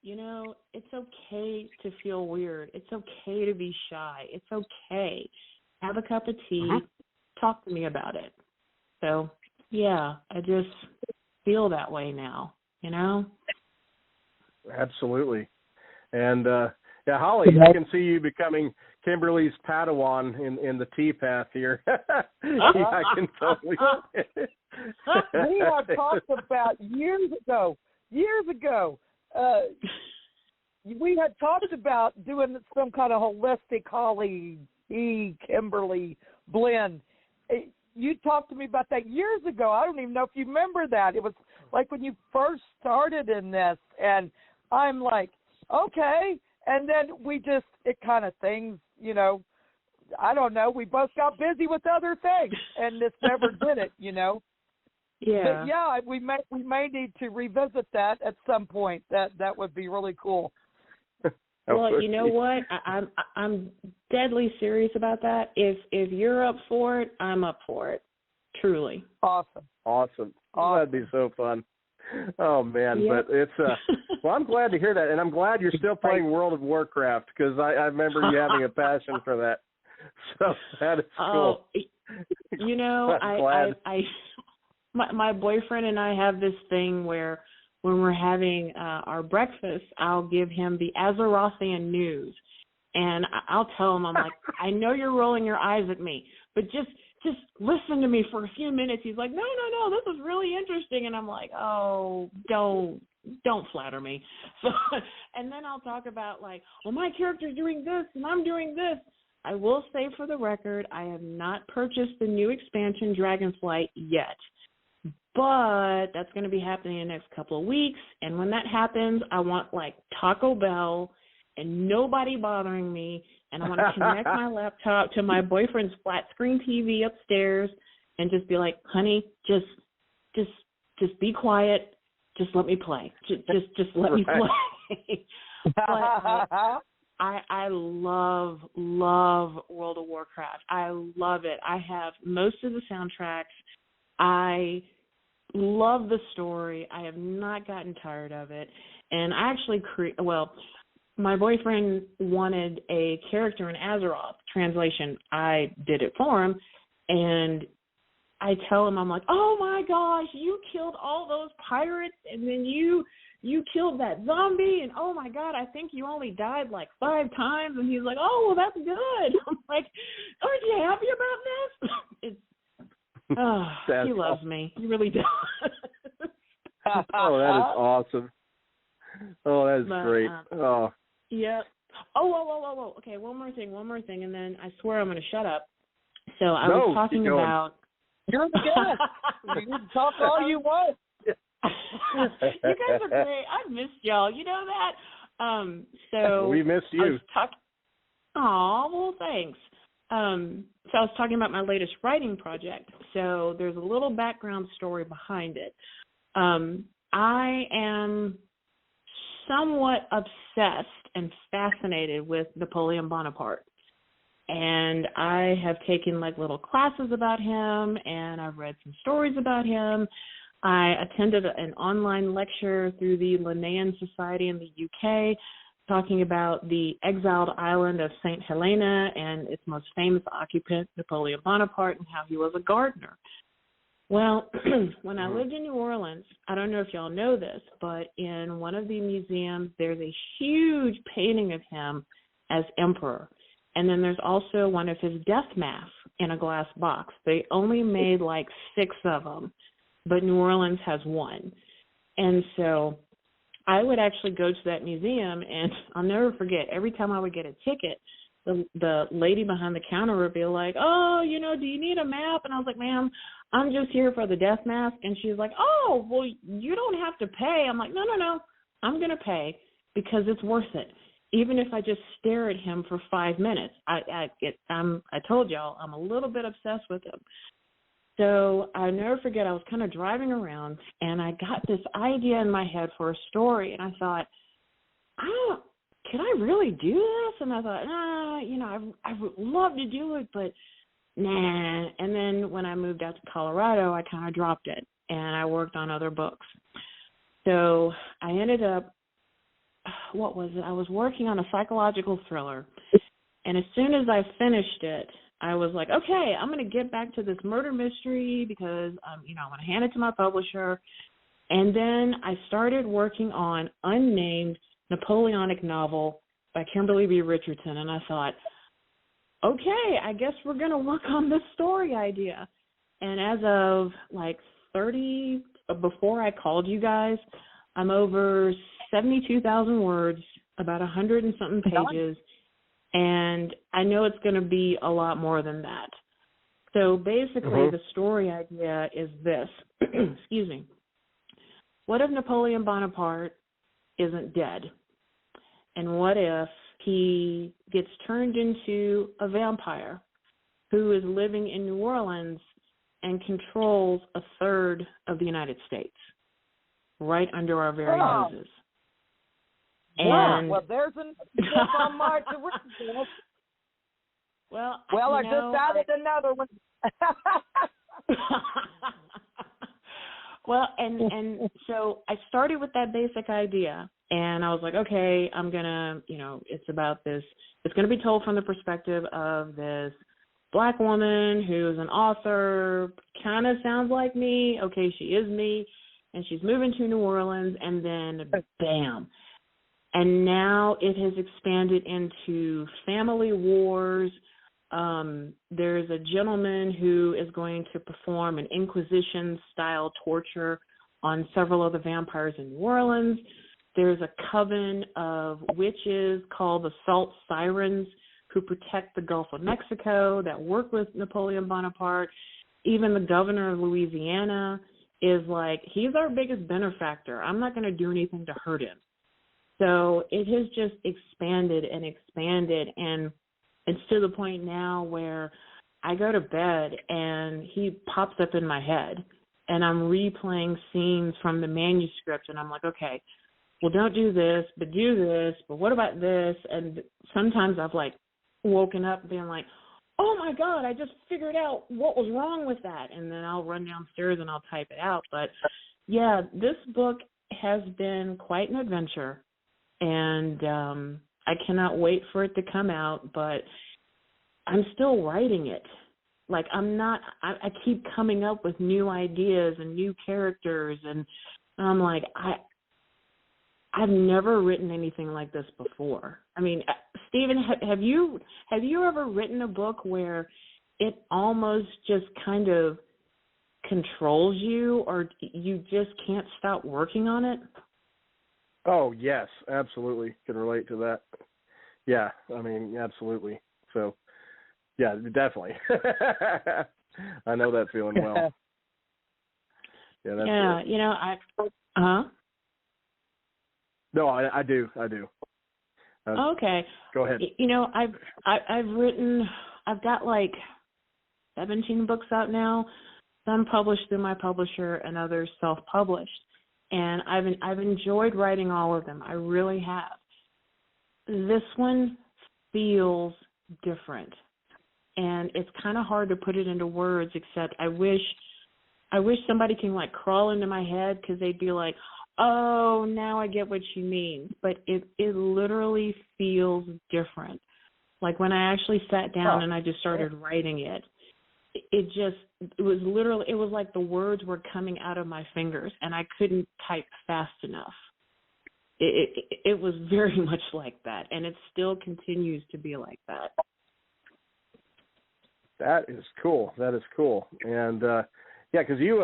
it's okay to feel weird. It's okay to be shy. It's okay. Have a cup of tea. Talk to me about it. So, yeah, I just feel that way now,
Absolutely. And, Holly, I can see you becoming Kimberly's Padawan in the tea path here. I can totally.
We have talked about years ago, we had talked about doing some kind of holistic Holly Kimberly blend. You talked to me about that years ago. I don't even know if you remember that. It was like when you first started in this, and I'm like, okay. And then it kind of things, I don't know. We both got busy with other things, and this never did it,
Yeah.
But yeah, we may need to revisit that at some point. That would be really cool.
Well, you know what? I'm deadly serious about that. If you're up for it, I'm up for it. Truly.
Awesome. That'd be so fun. Oh man,
yep.
But it's well, I'm glad to hear that, and I'm glad you're still playing World of Warcraft, because I remember you having a passion for that. So that is cool.
My boyfriend and I have this thing where when we're having our breakfast, I'll give him the Azerothian news, and I'll tell him, I'm like, I know you're rolling your eyes at me, but just listen to me for a few minutes. He's like, no, this is really interesting. And I'm like, oh, don't flatter me. So, and then I'll talk about like, well, my character's doing this and I'm doing this. I will say for the record, I have not purchased the new expansion, Dragonflight, yet. But that's going to be happening in the next couple of weeks. And when that happens, I want like Taco Bell and nobody bothering me. And I want to connect my laptop to my boyfriend's flat screen TV upstairs and just be like, honey, just be quiet. Just let me play. Just let me play. But I love World of Warcraft. I love it. I have most of the soundtracks. I love the story. I have not gotten tired of it. And I actually my boyfriend wanted a character in Azeroth translation. I did it for him, and I tell him, I'm like, oh my gosh, you killed all those pirates, and then you killed that zombie, and oh my God, I think you only died like 5 times. And he's like, oh, well, that's good. I'm like, aren't you happy about this? He loves me. He really does.
Oh, that is awesome. Oh, that's great.
Yeah. Oh. Okay, one more thing, and then I swear I'm going to shut up. So I was talking about.
You're the guest. You can talk all you want.
You guys are great. I missed y'all. You know that. So
we missed you.
Aw, well, thanks. So I was talking about my latest writing project. So there's a little background story behind it. I am somewhat obsessed and fascinated with Napoleon Bonaparte. And I have taken like little classes about him, and I've read some stories about him. I attended an online lecture through the Linnean Society in the UK talking about the exiled island of St. Helena and its most famous occupant, Napoleon Bonaparte, and how he was a gardener. Well, when I lived in New Orleans, I don't know if y'all know this, but in one of the museums, there's a huge painting of him as emperor. And then there's also one of his death masks in a glass box. They only made like 6 of them, but New Orleans has one. And so I would actually go to that museum, and I'll never forget, every time I would get a ticket, the lady behind the counter would be like, oh, you know, do you need a map? And I was like, ma'am, I'm just here for the death mask. And she's like, oh, well, you don't have to pay. I'm like, no, I'm going to pay because it's worth it. Even if I just stare at him for 5 minutes. I told y'all I'm a little bit obsessed with him. So I'll never forget, I was kind of driving around, and I got this idea in my head for a story, and I thought, can I really do this? And I thought, you know, I would love to do it, but nah. And then when I moved out to Colorado, I kind of dropped it, and I worked on other books. So I ended up, what was it? I was working on a psychological thriller, and as soon as I finished it, I was like, okay, I'm going to get back to this murder mystery because, you know, I'm going to hand it to my publisher. And then I started working on unnamed Napoleonic novel by Kimberly Richardson, and I thought, okay, I guess we're going to work on this story idea. And as of like 30, before I called you guys, I'm over 72,000 words, about 100 and something pages, and I know it's going to be a lot more than that. So basically, the story idea is this. Excuse me. What if Napoleon Bonaparte isn't dead? And what if he gets turned into a vampire who is living in New Orleans and controls a third of the United States, right under our very noses? And
well, there's an on March original. Well, I just added another one.
Well, and so I started with that basic idea, and I was like, okay, I'm gonna, you know, it's about this. It's gonna be told from the perspective of this Black woman who's an author, kind of sounds like me. Okay, she is me, and she's moving to New Orleans, and then bam. And now it has expanded into family wars. There's a gentleman who is going to perform an Inquisition-style torture on several of the vampires in New Orleans. There's a coven of witches called the Salt Sirens who protect the Gulf of Mexico that work with Napoleon Bonaparte. Even the governor of Louisiana is like, he's our biggest benefactor. I'm not going to do anything to hurt him. So it has just expanded, and it's to the point now where I go to bed and he pops up in my head, and I'm replaying scenes from the manuscript, and I'm like, okay, well, don't do this, but do this, but what about this? And sometimes I've like woken up being like, oh my God, I just figured out what was wrong with that. And then I'll run downstairs and I'll type it out. But yeah, this book has been quite an adventure. And I cannot wait for it to come out, but I'm still writing it. Like I keep coming up with new ideas and new characters, and I'm like, I've never written anything like this before. I mean, Stephen, have you ever written a book where it almost just kind of controls you, or you just can't stop working on it?
Oh, yes, absolutely. Can relate to that. Yeah, I mean, absolutely. So, yeah, definitely. I know that feeling well. Yeah, that's
good. You know,
No, I do.
Okay.
Go ahead.
You know, I've got like 17 books out now. Some published through my publisher and others self-published. and I've enjoyed writing all of them. I really have. This one feels different, and it's kind of hard to put it into words, except I wish somebody can like crawl into my head, because they'd be like, oh, now I get what she means. But it literally feels different. Like when I actually sat down and I just started writing it, it was like the words were coming out of my fingers and I couldn't type fast enough. It was very much like that, and it still continues to be like that.
That is cool. And because you,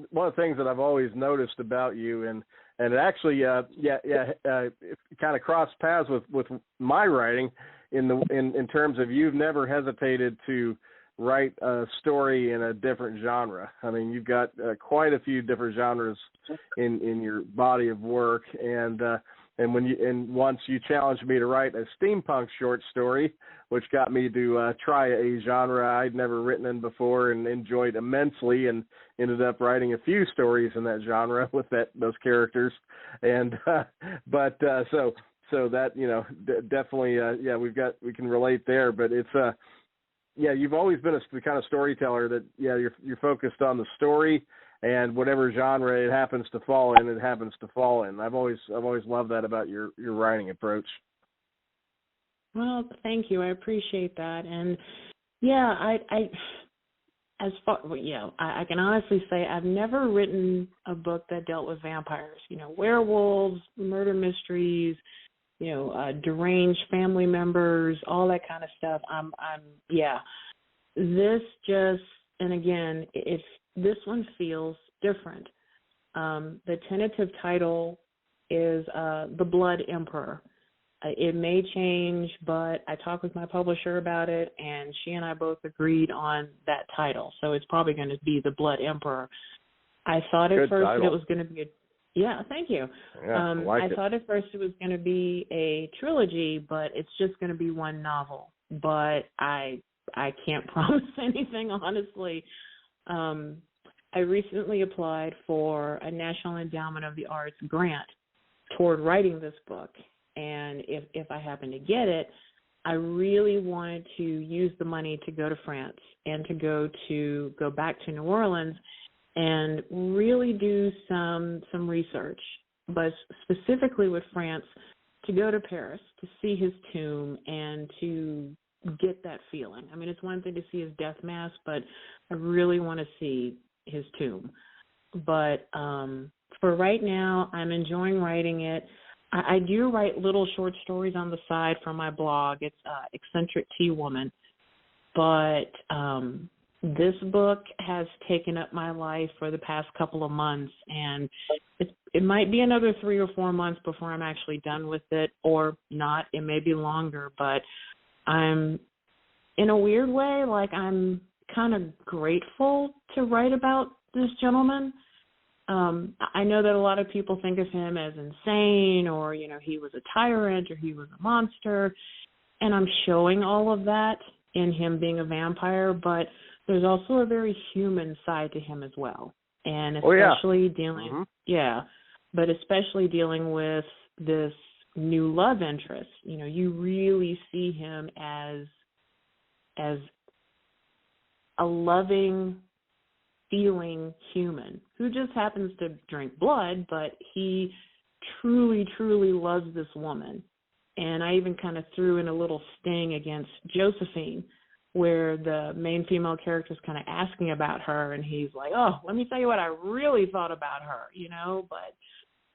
one of the things that I've always noticed about you, and it actually, it kind of crossed paths with my writing in terms of you've never hesitated to write a story in a different genre. I mean, you've got quite a few different genres in your body of work, and once you challenged me to write a steampunk short story, which got me to try a genre I'd never written in before and enjoyed immensely, and ended up writing a few stories in that genre with those characters. And so that, definitely we can relate there. But it's you've always been the kind of storyteller that you're focused on the story, and whatever genre it happens to fall in, it happens to fall in. I've always loved that about your writing approach.
Well, thank you. I appreciate that. And I can honestly say I've never written a book that dealt with vampires. Werewolves, murder mysteries, deranged family members, all that kind of stuff. This just, and again, this one feels different. The tentative title is The Blood Emperor. It may change, but I talked with my publisher about it, and she and I both agreed on that title. So it's probably going to be The Blood Emperor. I thought at first that it was going to be thank you.
Yeah, I
thought at first it was going to be a trilogy, but it's just going to be one novel. But I can't promise anything, honestly. I recently applied for a National Endowment of the Arts grant toward writing this book. And if I happen to get it, I really wanted to use the money to go to France and to go back to New Orleans and really do some research, but specifically with France, to go to Paris, to see his tomb and to get that feeling. I mean, it's one thing to see his death mask, but I really want to see his tomb. But for right now, I'm enjoying writing it. I do write little short stories on the side for my blog. It's Eccentric Tea Woman. But this book has taken up my life for the past couple of months, and it might be another 3 or 4 months before I'm actually done with it, or not. It may be longer, but I'm, in a weird way, like I'm kind of grateful to write about this gentleman. I know that a lot of people think of him as insane, or, he was a tyrant, or he was a monster, and I'm showing all of that in him being a vampire, but there's also a very human side to him as well. And especially especially dealing with this new love interest, you really see him as a loving, feeling human who just happens to drink blood, but he truly, truly loves this woman. And I even kind of threw in a little sting against Josephine, where the main female character is kind of asking about her, and he's like, oh, let me tell you what I really thought about her, but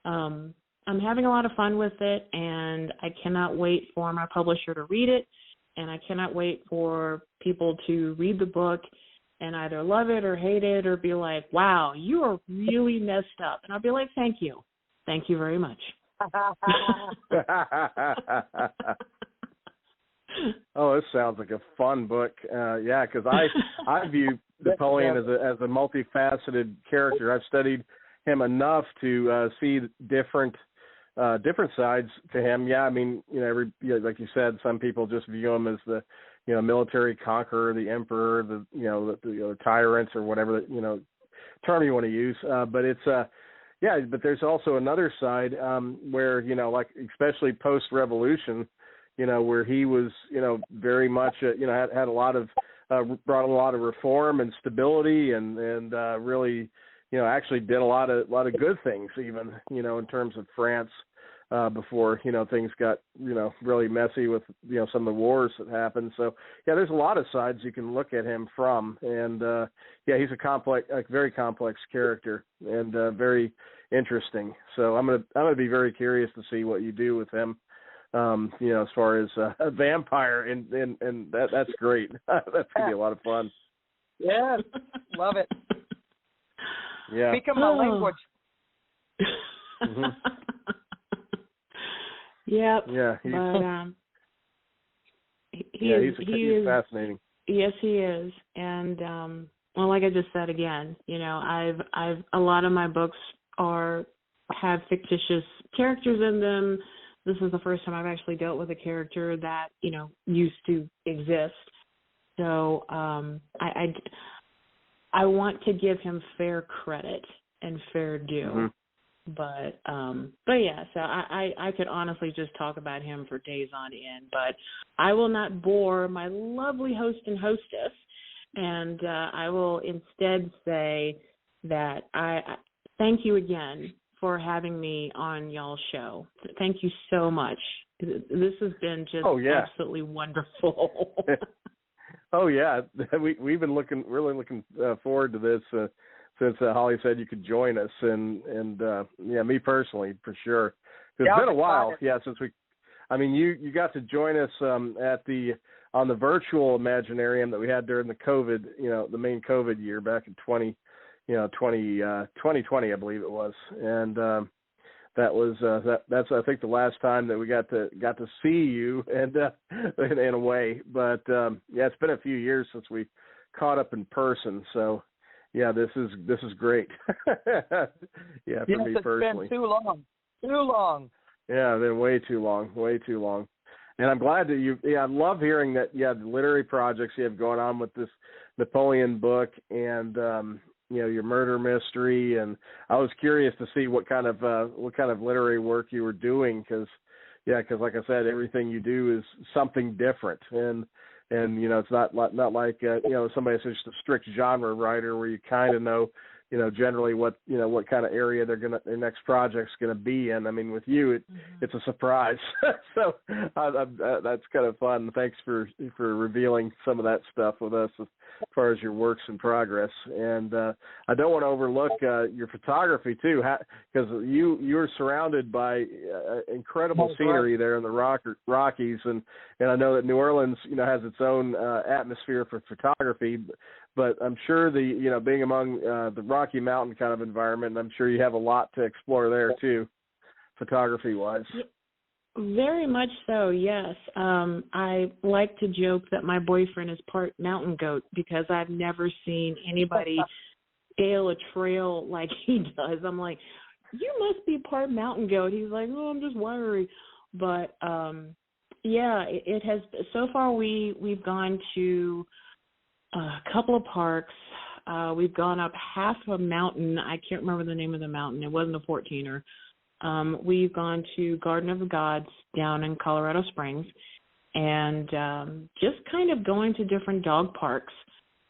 I'm having a lot of fun with it, and I cannot wait for my publisher to read it, and I cannot wait for people to read the book and either love it or hate it or be like, wow, you are really messed up. And I'll be like, thank you. Thank you very much.
Oh, this sounds like a fun book. Because I view Napoleon as a multifaceted character. I've studied him enough to see different sides to him. Yeah, I mean, like you said, some people just view him as the military conqueror, the emperor, the tyrants, or whatever term you want to use. But it's Yeah, but there's also another side where, you know, like especially post-revolution, you know, where he was, you know, very much, you know, had a lot of, brought a lot of reform and stability and really, you know, actually did a lot of good things even, you know, in terms of France before, you know, things got, you know, really messy with, you know, some of the wars that happened. So, yeah, there's a lot of sides you can look at him from. And, yeah, he's a very complex character and very interesting. So I'm gonna be very curious to see what you do with him. You know, as far as a vampire, and that's great. That's gonna be a lot of fun.
Yeah, love it.
Yeah,
speak my language.
Mm-hmm.
Yep.
Yeah, he's fascinating.
Yes, he is. And well, like I just said again, you know, I've a lot of my books have fictitious characters in them. This is the first time I've actually dealt with a character that, you know, used to exist. So I want to give him fair credit and fair due.
Mm-hmm.
But yeah, so I could honestly just talk about him for days on end, but I will not bore my lovely host and hostess, and I will instead say that I thank you again for having me on y'all's show. Thank you so much. This has been just absolutely wonderful.
Oh yeah, we've been really looking forward to this. Since Holly said you could join us, and yeah, me personally for sure. It's been a while, since you got to join us on the virtual Imaginarium that we had during the COVID, you know, the main COVID year back in 2020, I believe it was, and that was that's I think the last time that we got to see you, and in a way, but yeah, it's been a few years since we caught up in person, so. Yeah, this is great. Yeah, for me personally.
It's been too long.
Yeah, been way too long. And I'm glad that I love hearing that, the literary projects you have going on with this Napoleon book and, you know, your murder mystery. And I was curious to see what kind of literary work you were doing because like I said, everything you do is something different. And you know, it's not like you know, somebody says just a strict genre writer where you kind of know, you know, generally what kind of area their next project's gonna be in. I mean, with you, it's a surprise. So that's kind of fun. Thanks for revealing some of that stuff with us as far as your works in progress. And I don't want to overlook your photography too, because you're surrounded by incredible scenery there in the Rockies, and I know that New Orleans, you know, has its own atmosphere for photography. But I'm sure being among the Rocky Mountain kind of environment, I'm sure you have a lot to explore there too, photography-wise.
Very much so, yes. I like to joke that my boyfriend is part mountain goat because I've never seen anybody scale a trail like he does. I'm like, you must be part mountain goat. He's like, oh, I'm just wiry. But, yeah, it has – so far we've gone to – a couple of parks. We've gone up half a mountain. I can't remember the name of the mountain. It wasn't a 14er. We've gone to Garden of the Gods down in Colorado Springs, and just kind of going to different dog parks.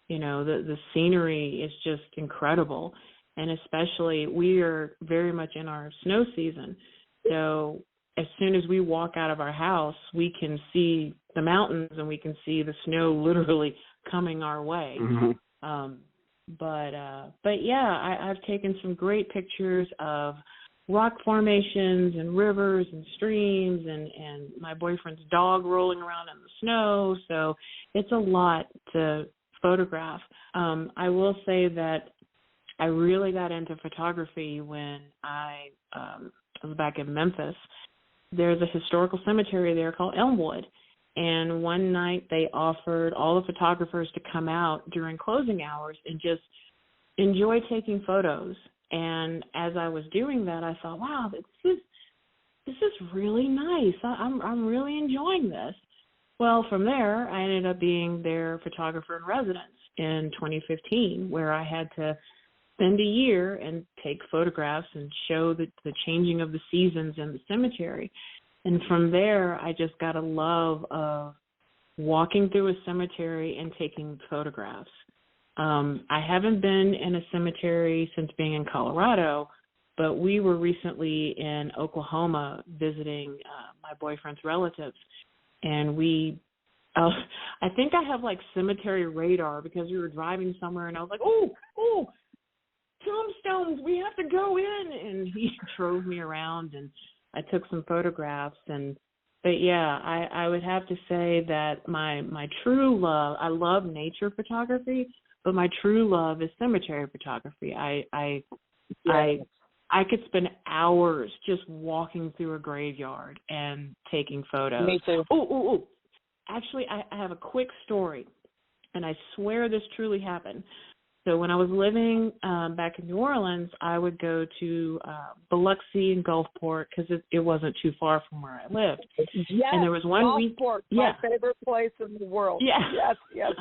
You know, the scenery is just incredible, and especially we are very much in our snow season. So as soon as we walk out of our house, we can see the mountains and we can see the snow literally coming our way.
Mm-hmm.
But yeah, I've taken some great pictures of rock formations and rivers and streams and my boyfriend's dog rolling around in the snow. So it's a lot to photograph. I will say that I really got into photography when I was back in Memphis. There's a historical cemetery there called Elmwood. And one night they offered all the photographers to come out during closing hours and just enjoy taking photos. And as I was doing that, I thought, wow, this is really nice. I'm really enjoying this. Well, from there, I ended up being their photographer in residence in 2015, where I had to spend a year and take photographs and show the changing of the seasons in the cemetery. And from there, I just got a love of walking through a cemetery and taking photographs. I haven't been in a cemetery since being in Colorado, but we were recently in Oklahoma visiting my boyfriend's relatives, and I think I have like cemetery radar because we were driving somewhere, and I was like, oh, tombstones, we have to go in, and he drove me around, and I took some photographs, but yeah, I would have to say that my true love, I love nature photography, but my true love is cemetery photography. I could spend hours just walking through a graveyard and taking photos.
Me too.
Oh. Actually, I have a quick story, and I swear this truly happened. So when I was living back in New Orleans, I would go to Biloxi and Gulfport because it wasn't too far from where I lived.
Yes,
and there was one week.
Gulfport, my favorite place in the world.
Yeah.
Yes.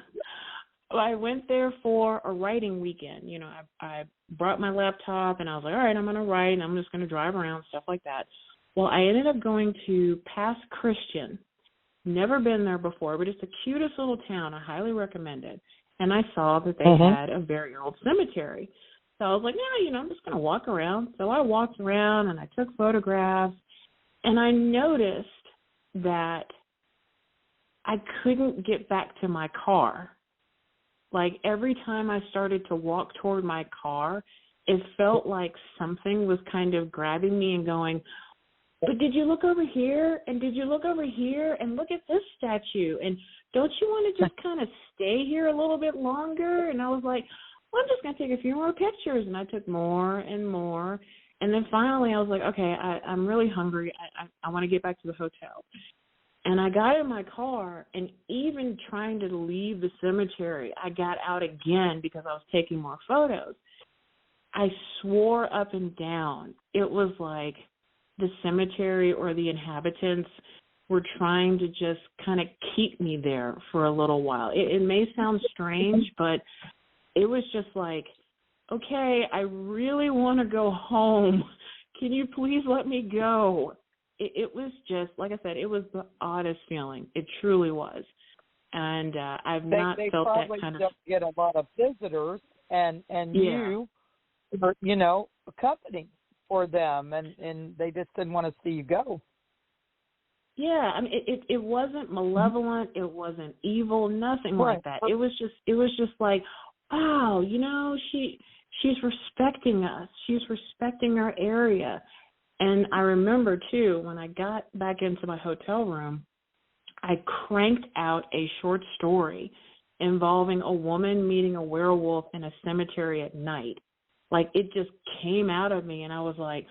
I went there for a writing weekend. You know, I brought my laptop, and I was like, all right, I'm going to write, and I'm just going to drive around, stuff like that. Well, I ended up going to Pass Christian. Never been there before, but it's the cutest little town. I highly recommend it. And I saw that they had a very old cemetery. So I was like, yeah, I'm just going to walk around. So I walked around, and I took photographs, and I noticed that I couldn't get back to my car. Like every time I started to walk toward my car, it felt like something was kind of grabbing me and going, but did you look over here? And did you look over here? And look at this statue. And don't you want to just kind of stay here a little bit longer? And I was like, well, I'm just going to take a few more pictures. And I took more and more. And then finally I was like, okay, I'm really hungry. I want to get back to the hotel. And I got in my car, and even trying to leave the cemetery, I got out again because I was taking more photos. I swore up and down. It was like the cemetery or the inhabitants were trying to just kind of keep me there for a little while. It may sound strange, but it was just like, okay, I really want to go home. Can you please let me go? It was just, like I said, it was the oddest feeling. It truly was. And I've not felt that kind of...
They probably don't get a lot of visitors, and you were, accompanying for them, and they just didn't want to see you go.
Yeah, I mean, it wasn't malevolent. It wasn't evil. Nothing like that. It was just like, wow, she's respecting us. She's respecting our area. And I remember, too, when I got back into my hotel room, I cranked out a short story involving a woman meeting a werewolf in a cemetery at night. Like, it just came out of me, and I was like,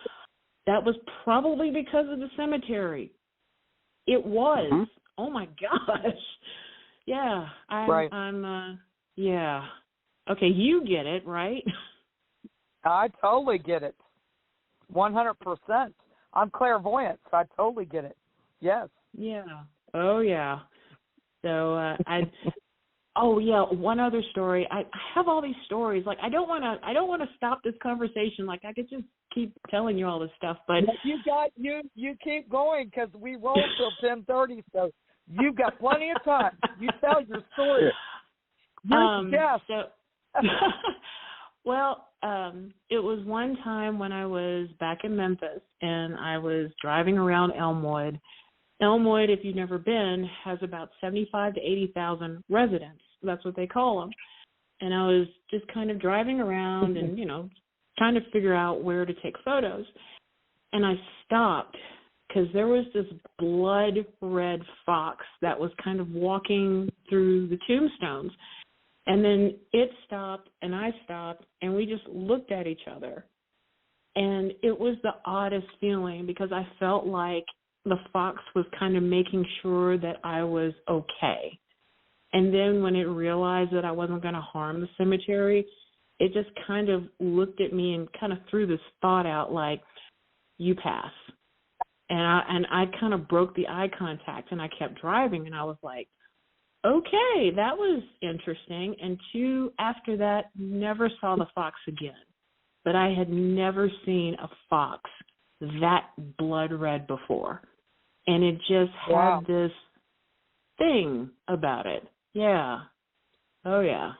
that was probably because of the cemetery. It was. Mm-hmm. Oh, my gosh. Yeah. Yeah. Okay, you get it, right?
I totally get it. 100%. I'm clairvoyant, so I totally get it. Yes.
Yeah. Oh, yeah. So one other story. I have all these stories. Like I don't want to stop this conversation. Like I could just keep telling you all this stuff, but
you keep going because we roll till 10:30. So you've got plenty of time. You tell your story.
Well, it was one time when I was back in Memphis and I was driving around Elmwood. Elmwood, if you've never been, has about 75 to 80,000 residents. That's what they call them. And I was just kind of driving around and, trying to figure out where to take photos. And I stopped because there was this blood red fox that was kind of walking through the tombstones. And then it stopped and I stopped and we just looked at each other. And it was the oddest feeling because I felt like the fox was kind of making sure that I was okay. And then when it realized that I wasn't going to harm the cemetery, it just kind of looked at me and kind of threw this thought out like, you pass. And I kind of broke the eye contact and I kept driving and I was like, okay, that was interesting. And after that, never saw the fox again. but I had never seen a fox that blood red before. And it just had this thing about it. Yeah. Oh, yeah.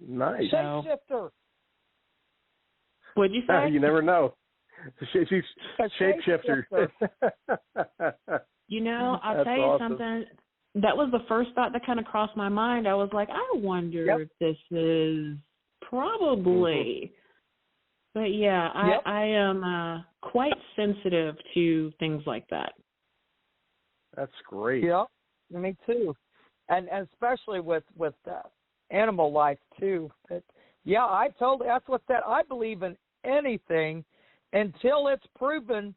Nice.
Shapeshifter.
What'd you say?
You never know. She's shapeshifter.
You know, I'll
That's
tell you
awesome.
something. That was the first thought that kind of crossed my mind. I was like, I wonder if this is probably. But yeah, I am quite sensitive to things like that.
That's great.
Yeah, me too. And especially with animal life too. But yeah, that's what that I believe in anything until it's proven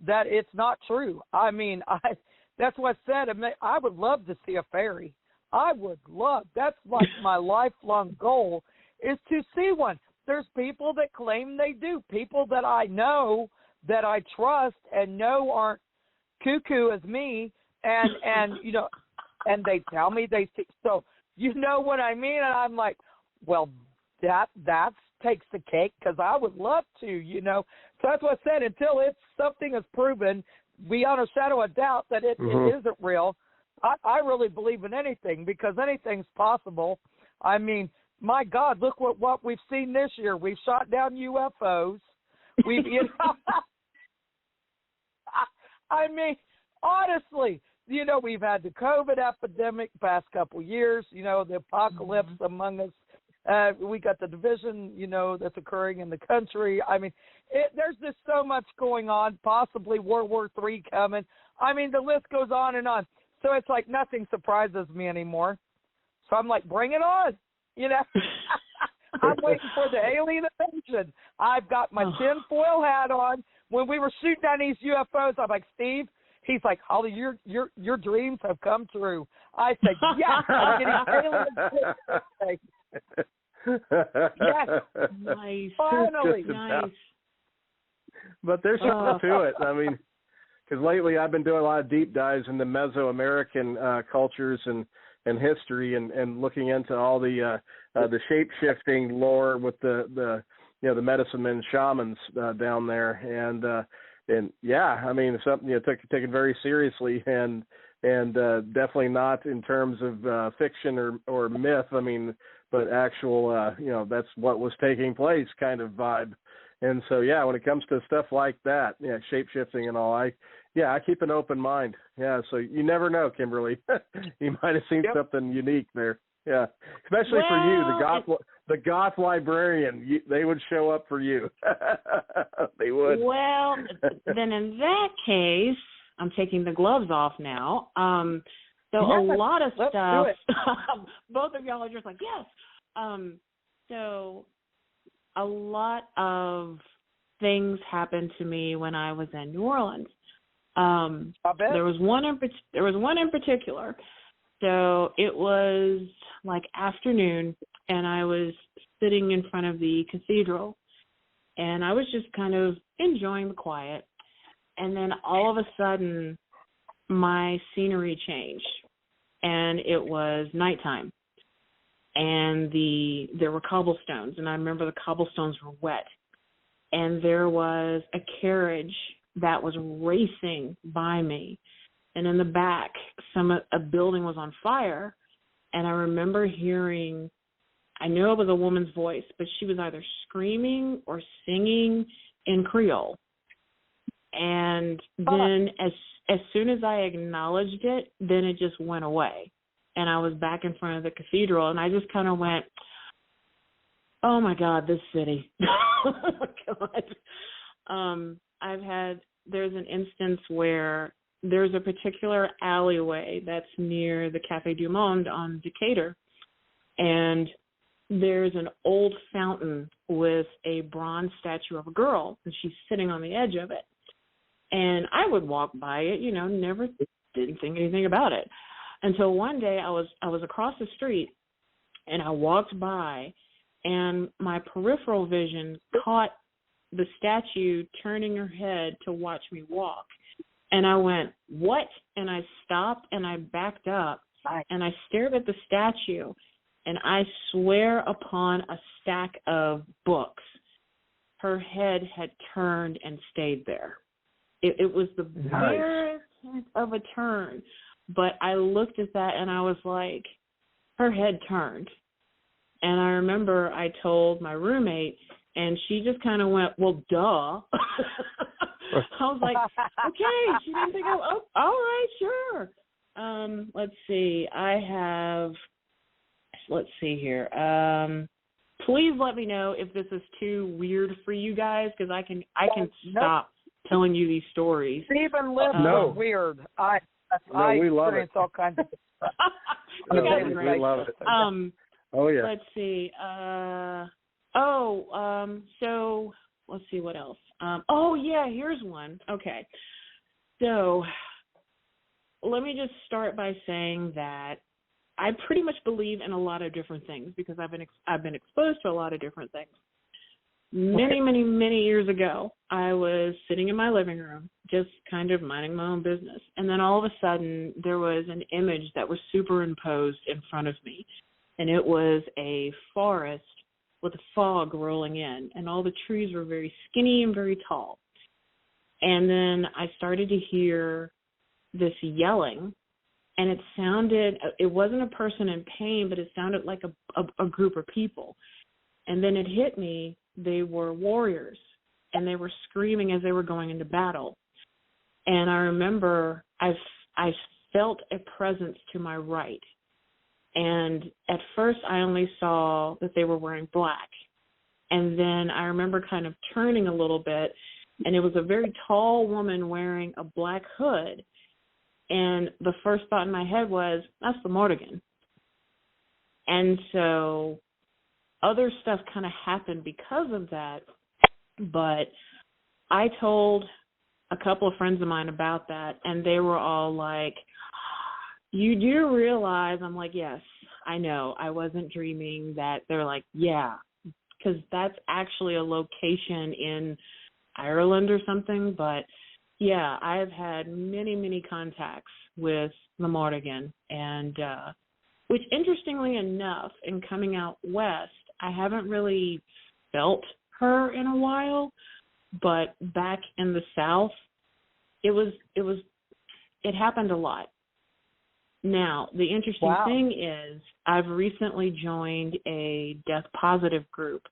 that it's not true. I mean, that's what I said. I would love to see a fairy. I would love. That's like my lifelong goal is to see one. There's people that claim they do. People that I know, that I trust and know aren't cuckoo as me, and you know, and they tell me they see. So you know what I mean? And I'm like, well, that takes the cake because I would love to, you know. So that's what I said. Until something is proven beyond a shadow of doubt that it isn't real, I really believe in anything because anything's possible. I mean, my God, look what we've seen this year. We've shot down UFOs. We've, you know, I mean, honestly, you know, we've had the COVID epidemic past couple years, you know, the apocalypse among us. We got the division, you know, that's occurring in the country. I mean, there's just so much going on, possibly World War III coming. I mean, the list goes on and on. So it's like nothing surprises me anymore. So I'm like, bring it on, you know. I'm waiting for the alien invasion. I've got my tinfoil hat on. When we were shooting down these UFOs, I'm like, Steve, he's like, Holly, your dreams have come true. I said, yes, I'm getting alien. Yes.
Nice.
Finally.
Nice.
But there's something to it. I mean, because lately I've been doing a lot of deep dives into Mesoamerican cultures and history and looking into all the shape-shifting lore with the you know, the medicine men, shamans down there. And yeah, I mean, it's something taken very seriously and definitely not in terms of fiction or myth. I mean, but actual, you know, that's what was taking place kind of vibe. And so, yeah, when it comes to stuff like that, yeah, shape-shifting and all, I keep an open mind. Yeah, so you never know, Kimberly. You might have seen something unique there. Yeah, especially for you, the goth librarian. They would show up for you. They would.
Well, then in that case, I'm taking the gloves off now. So a lot of stuff. Both of y'all are just like, yes. So a lot of things happened to me when I was in New Orleans. There was one in particular. So it was like afternoon, and I was sitting in front of the cathedral, and I was just kind of enjoying the quiet. And then all of a sudden, my scenery changed, and it was nighttime. And there were cobblestones, and I remember the cobblestones were wet. And there was a carriage that was racing by me. And in the back, a building was on fire. And I remember hearing, I knew it was a woman's voice, but she was either screaming or singing in Creole. And then as soon as I acknowledged it, then it just went away. And I was back in front of the cathedral, and I just kind of went, oh, my God, this city. Oh, my God. There's an instance where there's a particular alleyway that's near the Café du Monde on Decatur, and there's an old fountain with a bronze statue of a girl, and she's sitting on the edge of it. And I would walk by it, you know, didn't think anything about it. Until one day I was across the street, and I walked by, and my peripheral vision caught the statue turning her head to watch me walk. And I went, what? And I stopped, and I backed up, and I stared at the statue, and I swear upon a stack of books her head had turned and stayed there. It was the barest hint of a turn. But I looked at that and I was like, her head turned. And I remember I told my roommate, and she just kind of went, well, duh. I was like, okay. She didn't think, oh, all right, sure. Let's see. Let's see here. Please let me know if this is too weird for you guys, because I can stop telling you these stories.
Stephen lives is weird. I
we love it.
All kinds of stuff.
We love it. Oh yeah.
Let's see. So let's see what else. Here's one. Okay. So let me just start by saying that I pretty much believe in a lot of different things because I've been exposed to a lot of different things. Many years ago, I was sitting in my living room, just kind of minding my own business. And then all of a sudden, there was an image that was superimposed in front of me. And it was a forest with fog rolling in. And all the trees were very skinny and very tall. And then I started to hear this yelling. And it wasn't a person in pain, but it sounded like a group of people. And then it hit me. They were warriors, and they were screaming as they were going into battle. And I remember I felt a presence to my right. And at first I only saw that they were wearing black. And then I remember kind of turning a little bit, and it was a very tall woman wearing a black hood. And the first thought in my head was, that's the Mordigan. And so other stuff kind of happened because of that. But I told a couple of friends of mine about that, and they were all like, you do realize? I'm like, yes, I know. I wasn't dreaming that. They're like, yeah, because that's actually a location in Ireland or something. But yeah, I've had many contacts with the Mordigan, and which, interestingly enough, in coming out west, I haven't really felt her in a while. But back in the South, it happened a lot. Now, the interesting thing is I've recently joined a death positive group.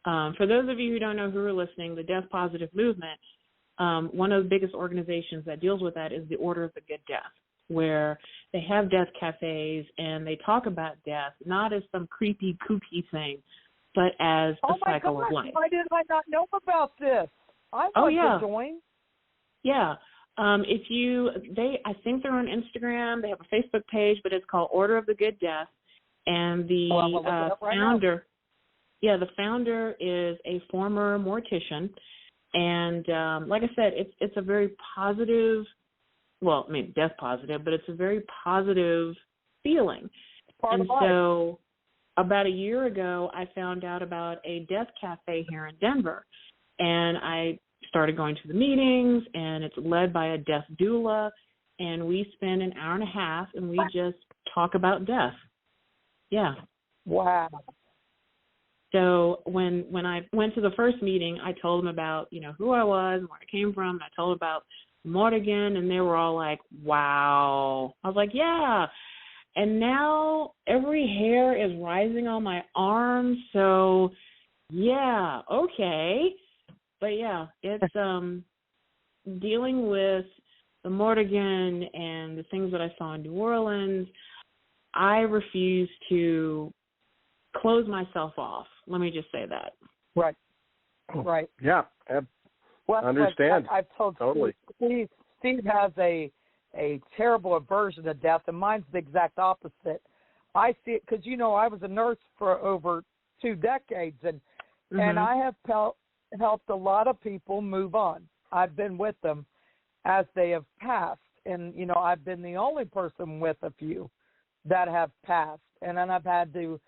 For those of you who don't know who are listening, the death positive movement, one of the biggest organizations that deals with that is the Order of the Good Death, where they have death cafes and they talk about death, not as some creepy, kooky thing, but as a cycle of life.
Why did I not know about this? I want to join.
Yeah. I think they're on Instagram. They have a Facebook page, but it's called Order of the Good Death. And the founder is a former mortician. And like I said, it's a very positive, death positive, but it's a very positive feeling. And so about a year ago, I found out about a death cafe here in Denver. And I started going to the meetings, and it's led by a death doula, and we spend an hour and a half, and we just talk about death. Yeah.
Wow.
So when I went to the first meeting, I told them about, who I was and where I came from. And I told them about Mordigan, and they were all like, wow. I was like, yeah. And now every hair is rising on my arm, so yeah, okay. But yeah, it's dealing with the Mordigan and the things that I saw in New Orleans. I refuse to close myself off. Let me just say that.
Right.
Yeah.
Well,
understand.
I've told
totally.
Steve has a terrible aversion to death, and mine's the exact opposite. I see it because, I was a nurse for over 2 decades, and I have helped a lot of people move on. I've been with them as they have passed, and, I've been the only person with a few that have passed, and then I've had to,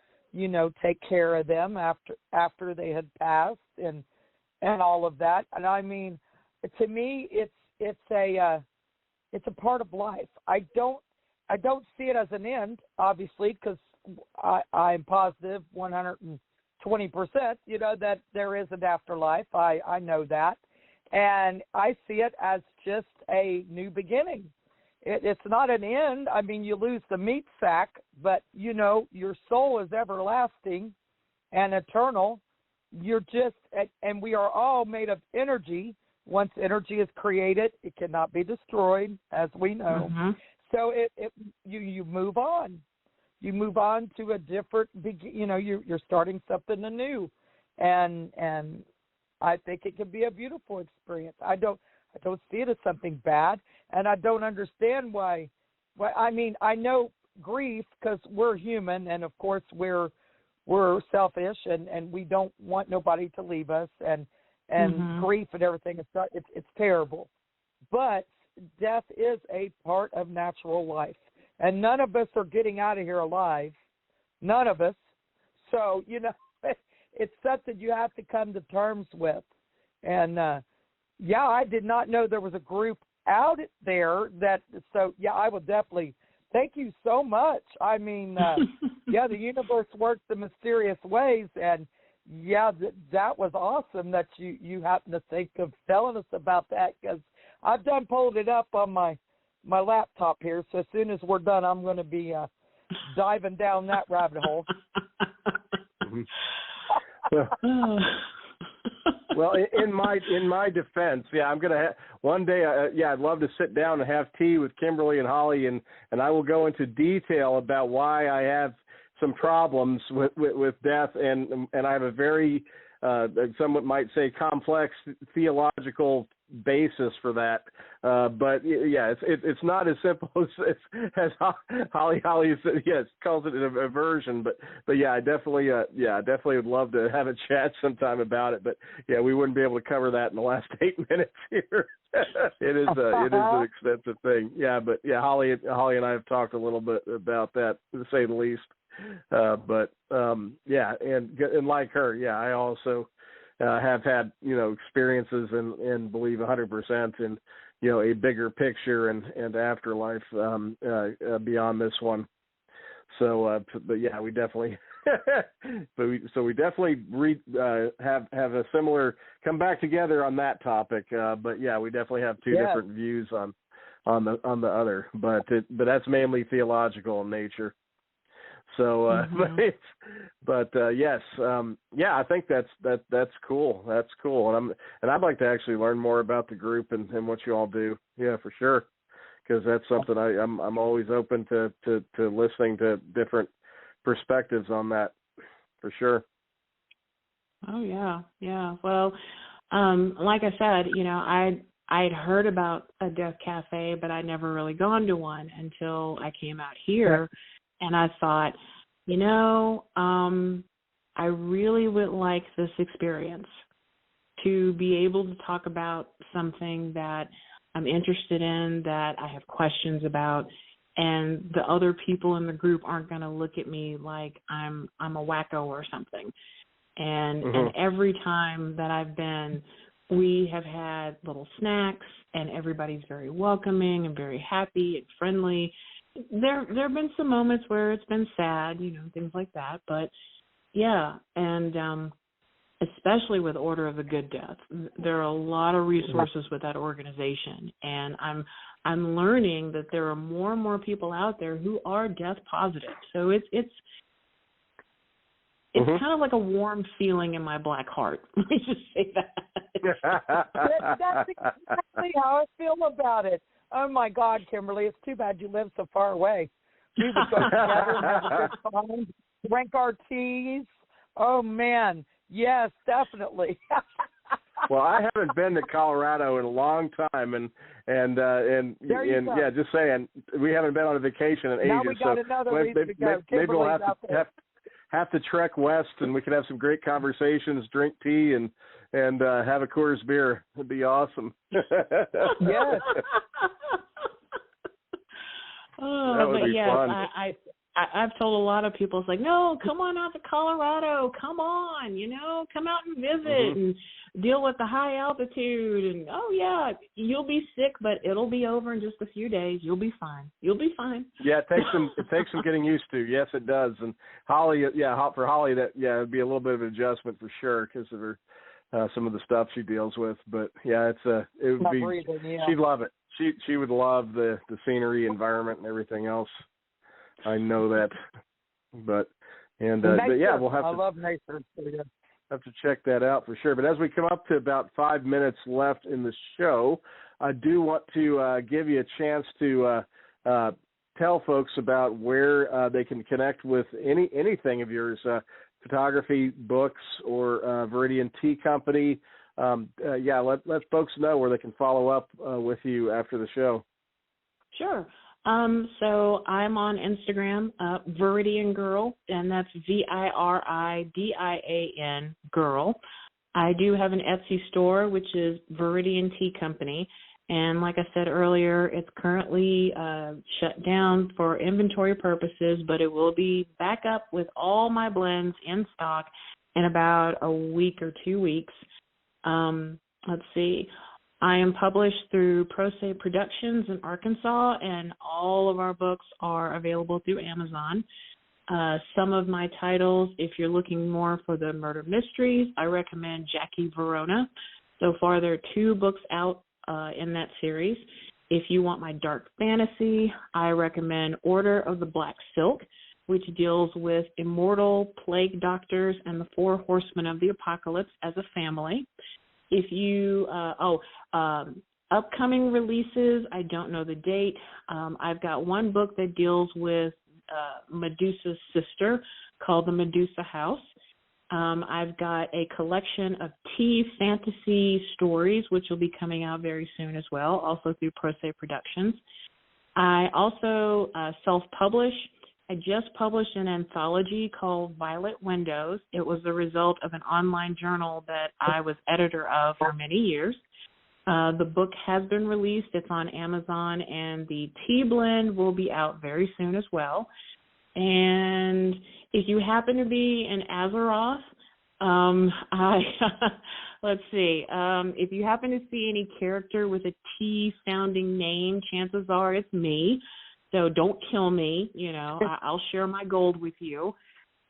take care of them after they had passed and all of that. And I mean, to me, it's a part of life. I don't see it as an end, obviously, because I'm positive 110% 20%, that there is an afterlife. I know that. And I see it as just a new beginning. It's not an end. I mean, you lose the meat sack, but, your soul is everlasting and eternal. You're just, and we are all made of energy. Once energy is created, it cannot be destroyed, as we know.
Mm-hmm.
So you move on. You move on to a different, you're starting something anew. And I think it can be a beautiful experience. I don't see it as something bad, and I don't understand why. I mean, I know grief because we're human, and of course we're selfish, and we don't want nobody to leave us, and
Mm-hmm.
grief and everything. It's terrible, but death is a part of natural life, and none of us are getting out of here alive. None of us. So it's something you have to come to terms with. And I did not know there was a group out there that. So I will definitely. Thank you so much. I mean, the universe works in mysterious ways, and that was awesome that you happened to think of telling us about that, because I've done pulled it up on my laptop here. So as soon as we're done, I'm going to be diving down that rabbit hole.
Well, in my defense, I'm gonna one day. I'd love to sit down and have tea with Kimberly and Holly, and I will go into detail about why I have some problems with death, and I have a very someone might say complex theological basis for that. But it's not as simple as Holly calls it an aversion. But I definitely would love to have a chat sometime about it. But we wouldn't be able to cover that in the last 8 minutes here. It is an extensive thing. Holly and I have talked a little bit about that, to say the least. And like her, I also have had experiences and believe 100% in a bigger picture and afterlife beyond this one. So, we definitely we definitely have a similar come back together on that topic. We definitely have two different views on the other, but that's mainly theological in nature. So, yes, I think that's cool. That's cool, and I'd like to actually learn more about the group and what you all do. Yeah, for sure, because that's something I'm always open to listening to different perspectives on that, for sure.
Oh yeah. Well, like I said, I'd heard about a death cafe, but I'd never really gone to one until I came out here. And I thought, I really would like this experience, to be able to talk about something that I'm interested in, that I have questions about, and the other people in the group aren't going to look at me like I'm a wacko or something. And every time that I've been, we have had little snacks, and everybody's very welcoming and very happy and friendly. There have been some moments where it's been sad, things like that. But and especially with Order of the Good Death, there are a lot of resources with that organization, and I'm learning that there are more and more people out there who are death positive. So it's kind of like a warm feeling in my black heart. Let me just say that.
That's exactly how I feel about it. Oh, my God, Kimberly, it's too bad you live so far away. We would go together and have a good time, drink our teas. Oh, man. Yes, definitely.
Well, I haven't been to Colorado in a long time, and just saying, we haven't been on a vacation in ages.
Now we got another reason to go.
Maybe we'll have to trek west, and we can have some great conversations, drink tea, and have a Coors beer. It'd be awesome.
Yes.
But yes,
fun.
I've told a lot of people, it's like, no, come on out to Colorado. Come on, come out and visit and deal with the high altitude. And, oh, yeah, you'll be sick, but it'll be over in just a few days. You'll be fine. You'll be fine.
Yeah, it takes some getting used to. Yes, it does. And Holly, for Holly, it'd be a little bit of an adjustment for sure because of her some of the stuff she deals with. But yeah, she'd love it. She would love the scenery, environment, and everything else. I know that. But we'll have to.
I love nature.
Have to check that out for sure. But as we come up to about 5 minutes left in the show, I do want to give you a chance to tell folks about where they can connect with anything of yours, photography, books, or Viridian Tea Company. Let folks know where they can follow up with you after the show.
Sure. So I'm on Instagram, Viridian Girl, and that's Viridian Girl. I do have an Etsy store, which is Viridian Tea Company. And like I said earlier, it's currently shut down for inventory purposes, but it will be back up with all my blends in stock in about a week or 2 weeks. Let's see. I am published through Pro Se Productions in Arkansas, and all of our books are available through Amazon. Some of my titles, if you're looking more for the murder mysteries, I recommend Jackie Verona. So far, there are 2 books out in that series. If you want my dark fantasy, I recommend Order of the Black Silk, which deals with immortal plague doctors and the 4 horsemen of the apocalypse as a family. If you, upcoming releases, I don't know the date. I've got one book that deals with Medusa's sister called The Medusa House. I've got a collection of tea fantasy stories, which will be coming out very soon as well, also through Pro Se Productions. I also self-publish. I just published an anthology called Violet Windows. It was the result of an online journal that I was editor of for many years. The book has been released. It's on Amazon, and the tea blend will be out very soon as well. And if you happen to be in Azeroth, let's see. If you happen to see any character with a T-sounding name, chances are it's me. So don't kill me, I'll share my gold with you.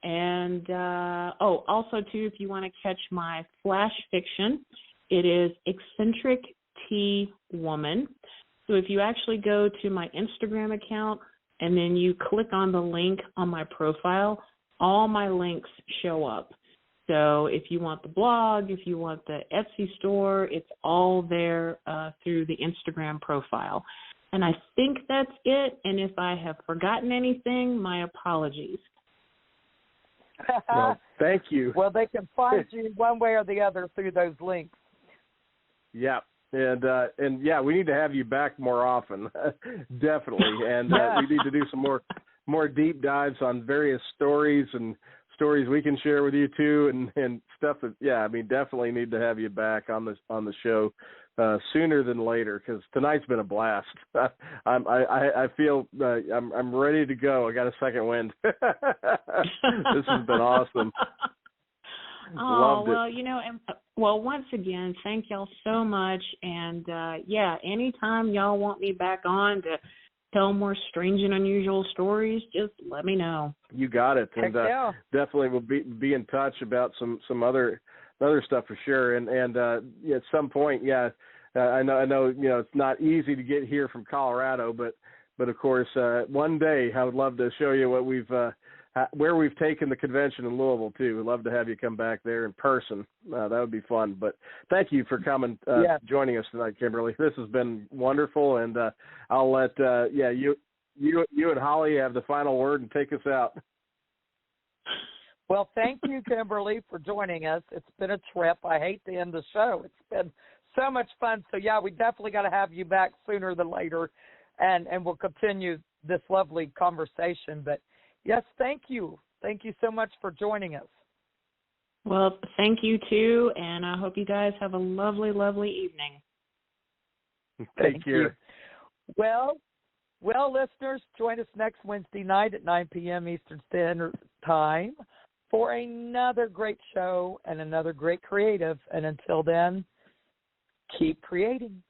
And, also, too, if you want to catch my flash fiction, it is Eccentric Tea Woman. So if you actually go to my Instagram account and then you click on the link on my profile, all my links show up. So if you want the blog, if you want the Etsy store, it's all there through the Instagram profile. And I think that's it. And if I have forgotten anything, my apologies.
Well, thank you.
Well, they can find you one way or the other through those links.
Yeah. And we need to have you back more often, definitely. And we need to do some more deep dives on various stories and stories we can share with you too, and stuff that definitely need to have you back on the show sooner than later, because tonight's been a blast. I feel I'm ready to go. I got a second wind. This has been awesome.
Oh,
Loved
it. Once again, thank y'all so much. And, anytime y'all want me back on to tell more strange and unusual stories, just let me know.
You got it. And definitely we'll be in touch about some other stuff for sure. And at some point, I know it's not easy to get here from Colorado, but of course, one day I would love to show you what where we've taken the convention in Louisville too. We'd love to have you come back there in person. That would be fun. But thank you for coming, joining us tonight, Kimberly. This has been wonderful, and I'll let you and Holly have the final word and take us out.
Well, thank you, Kimberly, for joining us. It's been a trip. I hate to end the show. It's been so much fun. So we definitely got to have you back sooner than later, and we'll continue this lovely conversation. But yes, thank you. Thank you so much for joining us.
Well, thank you, too, and I hope you guys have a lovely, lovely evening.
Take care.
Well, Well, listeners, join us next Wednesday night at 9 p.m. Eastern Standard Time for another great show and another great creative. And until then, keep creating.